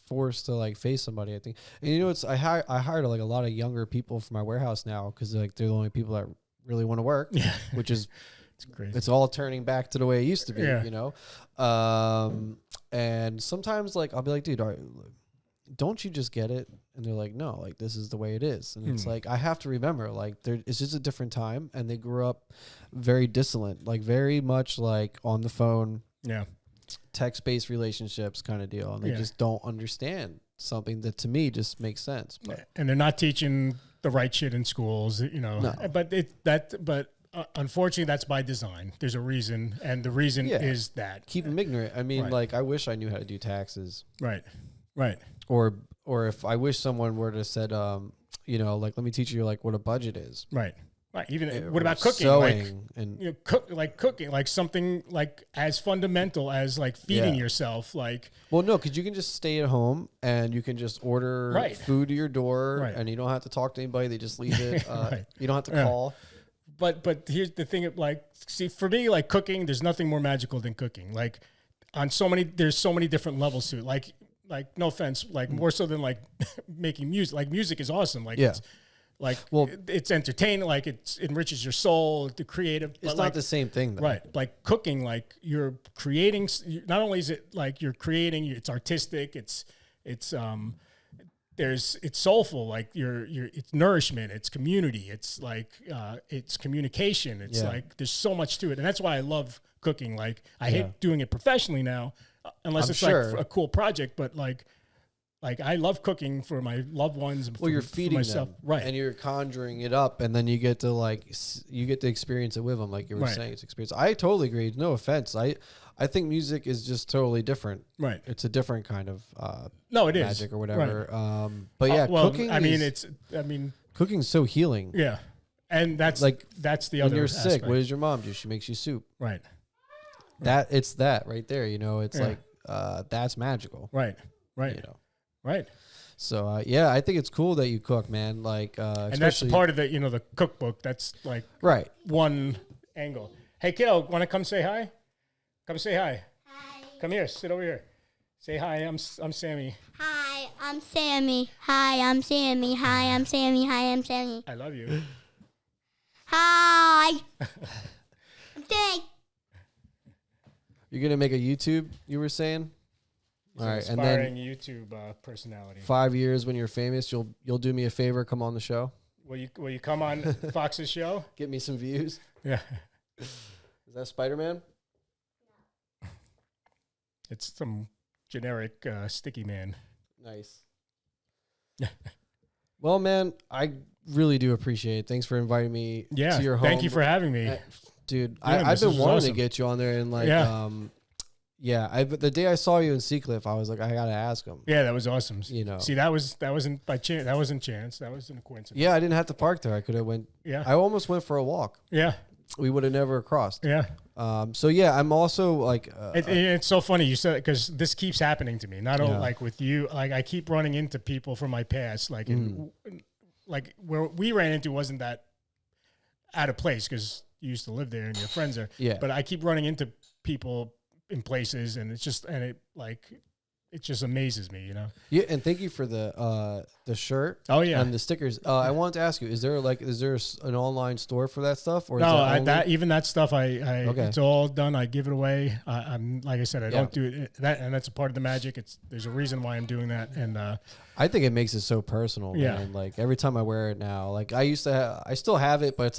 forced to face somebody, I think, and I hired a lot of younger people for my warehouse now, because they're the only people that really want to work, which is It's crazy. It's all turning back to the way it used to be, Yeah. you know? And sometimes like, I'll be like, dude, don't you just get it? And they're like, no, like this is the way it is. And it's like, I have to remember, like it's just a different time. And they grew up very dissolent, like very much like on the phone, text-based relationships kind of deal. And they just don't understand something that to me just makes sense. But and they're not teaching the right shit in schools, you know, but unfortunately that's by design. There's a reason. And the reason is that keep them ignorant. I mean, like I wish I knew how to do taxes. Right. Or if I wish someone were to said, you know, like, let me teach you like what a budget is. Right. Even what about cooking? Sewing and you know, cooking, like something like as fundamental as like feeding yourself. Like, well, no, because you can just stay at home and you can just order food to your door, and you don't have to talk to anybody. They just leave it. You don't have to call. But here's the thing: like, see, for me, like cooking, there's nothing more magical than cooking. Like, there's so many different levels to it. Like no offense, like more so than like making music. Like music is awesome. Like it's like it's entertaining. Like it enriches your soul. The creative. It's not the same thing, though. Right? Like cooking. Like you're creating. Not only is it like you're creating, it's artistic. It's soulful. Like it's nourishment. It's community. It's like it's communication. It's like there's so much to it, and that's why I love cooking. Like I hate doing it professionally now. Unless it's like a cool project, but like I love cooking for my loved ones. Well, you're feeding them, right? And you're conjuring it up, and then you get to experience it with them, like you were saying. It's experience. I totally agree. No offense. I think music is just totally different. Right. It's a different kind of magic or whatever. Right. But yeah, cooking. Cooking's so healing. Yeah, and that's the other. When you're aspect. sick, what does your mom do? She makes you soup. Right. It's that right there, you know. It's like that's magical, right? You know, right. So I think it's cool that you cook, man. Like, and that's part of the cookbook. That's like one angle. Hey, kiddo, want to come say hi? Come say hi. Hi. Come here, sit over here. Say hi. I'm Sammy. Hi, I'm Sammy. Hi, I'm Sammy. Hi, I'm Sammy. Hi, I'm Sammy. I love you. Hi. I'm Sammy. You're gonna make a YouTube, you were saying? All right, and then YouTube personality. 5 years when you're famous, you'll do me a favor, come on the show. Will you come on Fox's show? Get me some views. Yeah. Is that Spider-Man? It's some generic sticky man. Nice. Well, man, I really do appreciate it. Thanks for inviting me to your home. Thank you for having me. Dude, I've been wanting to get you on there and like, the day I saw you in Seacliff, I was like, I gotta ask him. Yeah, that was awesome. You know, see, that wasn't by chance. That wasn't chance. That was a coincidence. Yeah, I didn't have to park there. I could have went. Yeah, I almost went for a walk. Yeah, we would have never crossed. Yeah. So yeah, I'm also like. It's so funny you said it because this keeps happening to me. Not only like with you, like I keep running into people from my past, like like where we ran into wasn't that out of place because you used to live there and your friends are. Yeah. But I keep running into people in places and it just amazes me, you know? Yeah. And thank you for the shirt. Oh yeah. And the stickers. I wanted to ask you, is there an online store for that stuff? Or no, is that stuff, it's all done. I give it away. I'm like I said, I don't do it. And that's a part of the magic. There's a reason why I'm doing that. And, I think it makes it so personal, man. Like every time I wear it now, like I still have it, but it's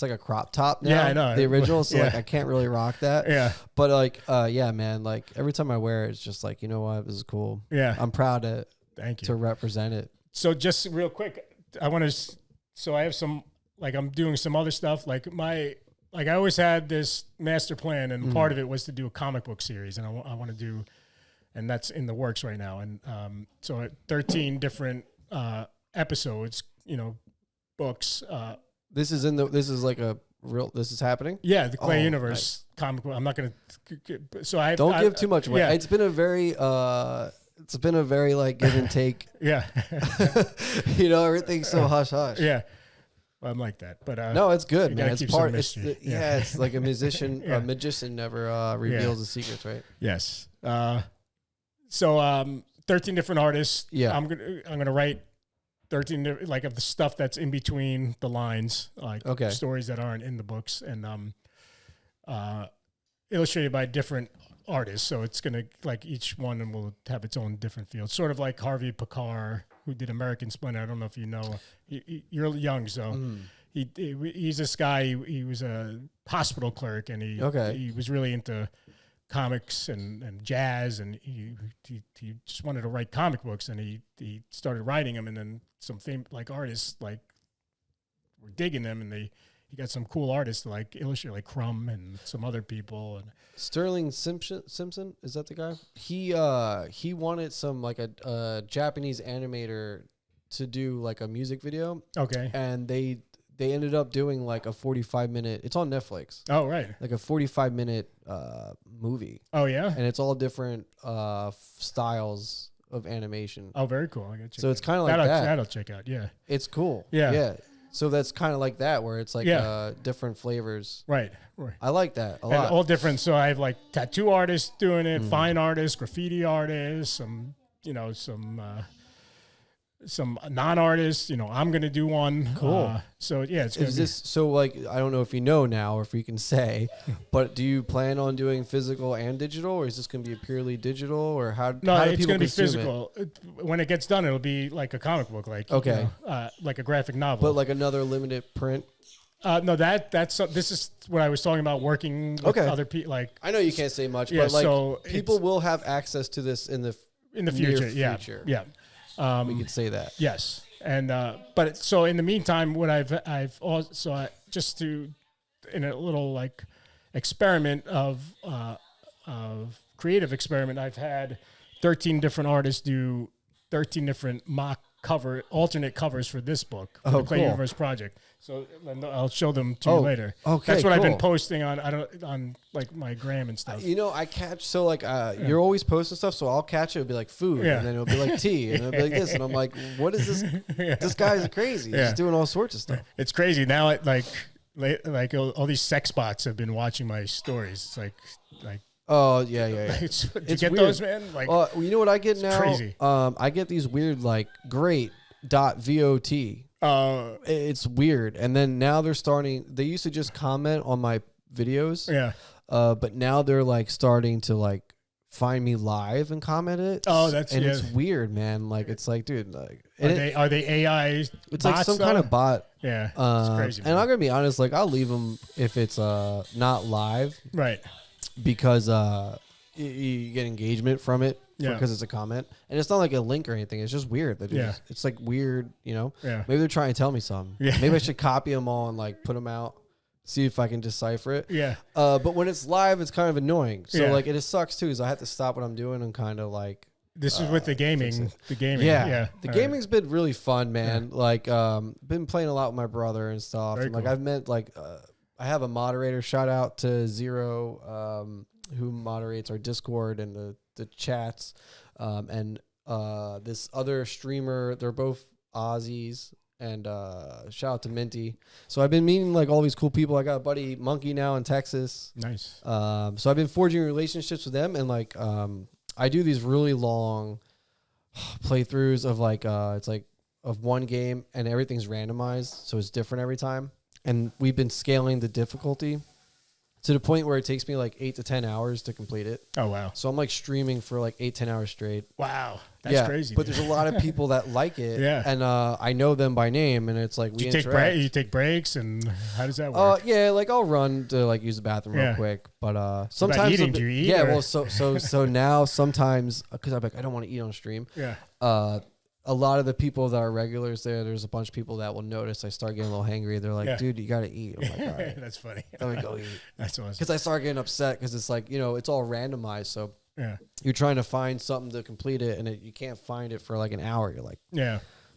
like a crop top now. Yeah, I know. The original. So like I can't really rock that. Yeah. But like, man, like every time I wear it, it's just like, you know what, this is cool. Yeah. I'm proud to represent it. So just real quick, I have some, like I'm doing some other stuff. Like I always had this master plan and part of it was to do a comic book series and I want to do, and that's in the works right now. And so 13 different episodes, books. This is happening? Yeah, the Clay Universe comic book. I'm not going to. So I don't give too much away. Yeah. It's been a very like give and take. Yeah. Everything's so hush hush. Yeah. Well, I'm like that, but no, it's good, man. It's part. It's like a musician. A magician never reveals the secrets, right? Yes. So 13 different artists. Yeah. I'm gonna write 13 like of the stuff that's in between the lines, like stories that aren't in the books, and illustrated by different artists. So it's going to, like, each one will have its own different field. Sort of like Harvey Pekar, who did American Splendor. I don't know if you know. You're young, so he's this guy. He was a hospital clerk, and he was really into comics and jazz, and he just wanted to write comic books, and he started writing them, and then some artists were digging them, and he got some cool artists to like illustrate, like Crumb and some other people. And Sterling Simpson, is that the guy? He wanted some like a Japanese animator to do like a music video. Okay. And they ended up doing like a 45-minute. It's on Netflix. Oh, right. Like a 45-minute movie. Oh, yeah. And it's all different styles of animation. Oh, very cool. I gotta check so it's kind of like that. That'll check out. Yeah. It's cool. Yeah. Yeah. So that's kind of like that, where it's like different flavors. Right. I like that a and lot. all different. So I have like tattoo artists doing it, fine artists, graffiti artists, some non-artists. I'm going to do one. Cool. So yeah, is this so? Like, I don't know if you know now, or if you can say, but do you plan on doing physical and digital, or is this going to be purely digital, or how? No, how do it's people going to be consume physical. When it gets done, it'll be like a comic book, like like a graphic novel, but like another limited print. No, this is what I was talking about, working with other people. Like, I know you can't say much, but like, so people will have access to this in the future. Near future. Yeah. We could say that. Yes. And but so in the meantime, what I've also just to in a little like experiment of creative experiment, I've had 13 different artists do 13 different alternate covers for this book, for the Clay Universe project. So I'll show them to you later. Okay, that's what I've been posting on like my gram and stuff. I catch you're always posting stuff, so I'll catch it. It'll be like food, and then it'll be like tea, and it'll be like this, and I'm like, what is this? This guy's crazy. He's doing all sorts of stuff. It's crazy now. Like all these sex bots have been watching my stories. It's like. Oh yeah. Did you get weird. those, man? Like, you know what I get now? Crazy. I get these weird like great.vot. It's weird, and then now they're starting. They used to just comment on my videos. Yeah. But now they're like starting to like find me live and comment it. Oh, it's weird, man. Like it's like, dude, like are they AI? It's like some kind of bot. Yeah. It's crazy. And I'm gonna be honest, like I'll leave them if it's not live, right? Because you get engagement from it because it's a comment, and it's not like a link or anything. It's just weird. It's like weird, Yeah. Maybe they're trying to tell me something. Yeah. Maybe I should copy them all and like put them out, see if I can decipher it. Yeah. But when it's live, it's kind of annoying. So Yeah. like it sucks too, is I have to stop what I'm doing and kind of like. This is with the gaming. The gaming. Yeah. The gaming's been really fun, man. Like been playing a lot with my brother and stuff. Very and like cool. I've met like I have a moderator. Shout out to Zero, who moderates our Discord and the chats, and this other streamer. They're both Aussies, and shout out to Minty. So I've been meeting like all these cool people. I got a buddy Monkey now in Texas. Nice. So I've been forging relationships with them, and like I do these really long playthroughs of like it's like of one game, and everything's randomized, so it's different every time. And we've been scaling the difficulty to the point where it takes me like 8 to 10 hours to complete it. Oh, wow. So I'm like streaming for like 8-10 hours straight. Wow. That's crazy. But there's a lot of people that like it. Yeah. And I know them by name, and it's like you take breaks, and how does that work? Yeah, like I'll run to like use the bathroom real quick. But sometimes eating, do you eat? Yeah, or? well so now sometimes, because I'm like, I don't want to eat on stream. Yeah. A lot of the people that are regulars there's a bunch of people that will notice I start getting a little hangry. They're like, dude, you got to eat. I'm like, all right. That's funny. Let me go eat. That's awesome. Because I start getting upset because it's like, it's all randomized. So yeah, you're trying to find something to complete it, and you can't find it for like an hour. You're like,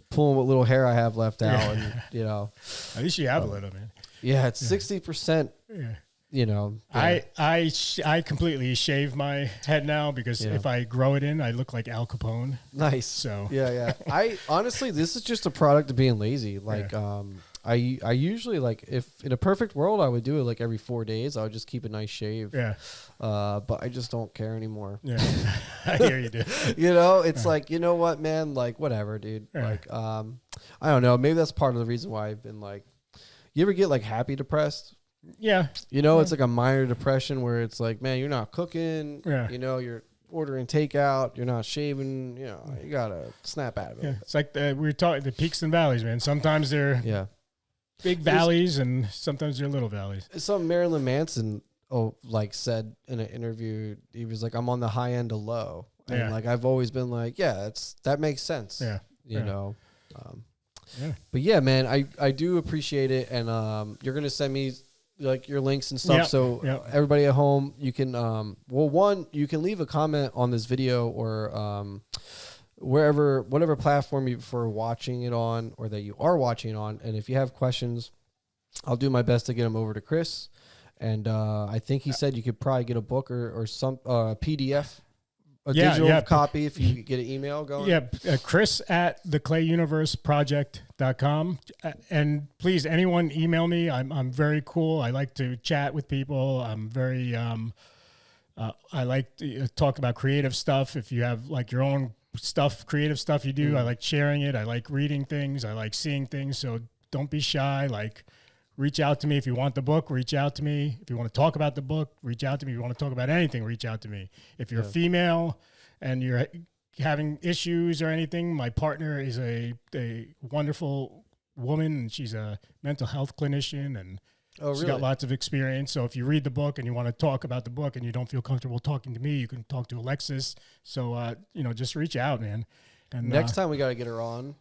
pulling what little hair I have left out. And, At least you have a little, man. Yeah, it's 60%. Yeah. I completely shave my head now because if I grow it in, I look like Al Capone. Nice. So yeah. I honestly, this is just a product of being lazy. Like, I usually like, if in a perfect world, I would do it like every 4 days. I would just keep a nice shave. Yeah. But I just don't care anymore. Yeah. I hear you, dude. It's like, you know what, man? Like, whatever, dude. Like, I don't know. Maybe that's part of the reason why I've been like, you ever get like happy depressed? Yeah. You know, it's like a minor depression where it's like, man, you're not cooking. Yeah. You know, you're ordering takeout. You're not shaving. You know, you gotta snap out of it. Yeah. It's like we were talking the peaks and valleys, man. Sometimes they're big valleys, and sometimes they're little valleys. It's something Marilyn Manson like said in an interview. He was like, "I'm on the high end of low," and like I've always been like, "Yeah, that makes sense." Yeah. You know. But yeah, man, I do appreciate it, and you're gonna send me like your links and stuff, so everybody at home, you can you can leave a comment on this video or whatever platform you for watching it on or that you are watching it on, and if you have questions, I'll do my best to get them over to Chris, and I think he said you could probably get a book or some PDF. A digital copy if you get an email going. Yeah, Chris at 𝘓𝘓𝑈niverseproject.com. And please, anyone email me. I'm very cool. I like to chat with people. I'm very, I like to talk about creative stuff. If you have like your own stuff, creative stuff you do, I like sharing it. I like reading things. I like seeing things. So don't be shy. Like, reach out to me. If you want the book, reach out to me. If you want to talk about the book, reach out to me. If you want to talk about anything, reach out to me. If you're a female and you're having issues or anything, my partner is a wonderful woman, and she's a mental health clinician, and she's got lots of experience. So if you read the book and you want to talk about the book and you don't feel comfortable talking to me, you can talk to Alexis. So, just reach out, man. And next time we got to get her on.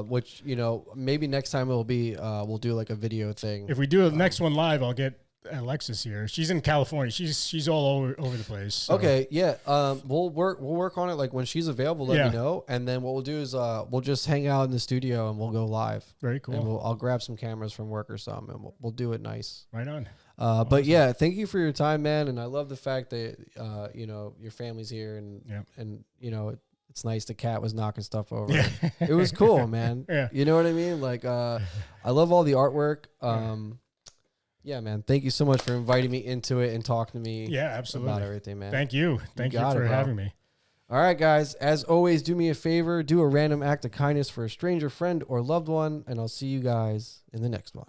Which, maybe next time it'll be, we'll do like a video thing. If we do the next one live, I'll get Alexis here. She's in California. She's all over the place. So. Okay. Yeah. We'll work on it. Like when she's available, let me know. And then what we'll do is, we'll just hang out in the studio and we'll go live. Very cool. And I'll grab some cameras from work or something and we'll do it nice. Right on. Awesome. But yeah, thank you for your time, man. And I love the fact that, your family's here and it's nice the cat was knocking stuff over. Yeah. It was cool, man. Yeah. You know what I mean? Like, I love all the artwork. Yeah, man. Thank you so much for inviting me into it and talking to me. Yeah, absolutely. About everything, man. Thank you. Thank you for having me. All right, guys. As always, do me a favor. Do a random act of kindness for a stranger, friend, or loved one. And I'll see you guys in the next one.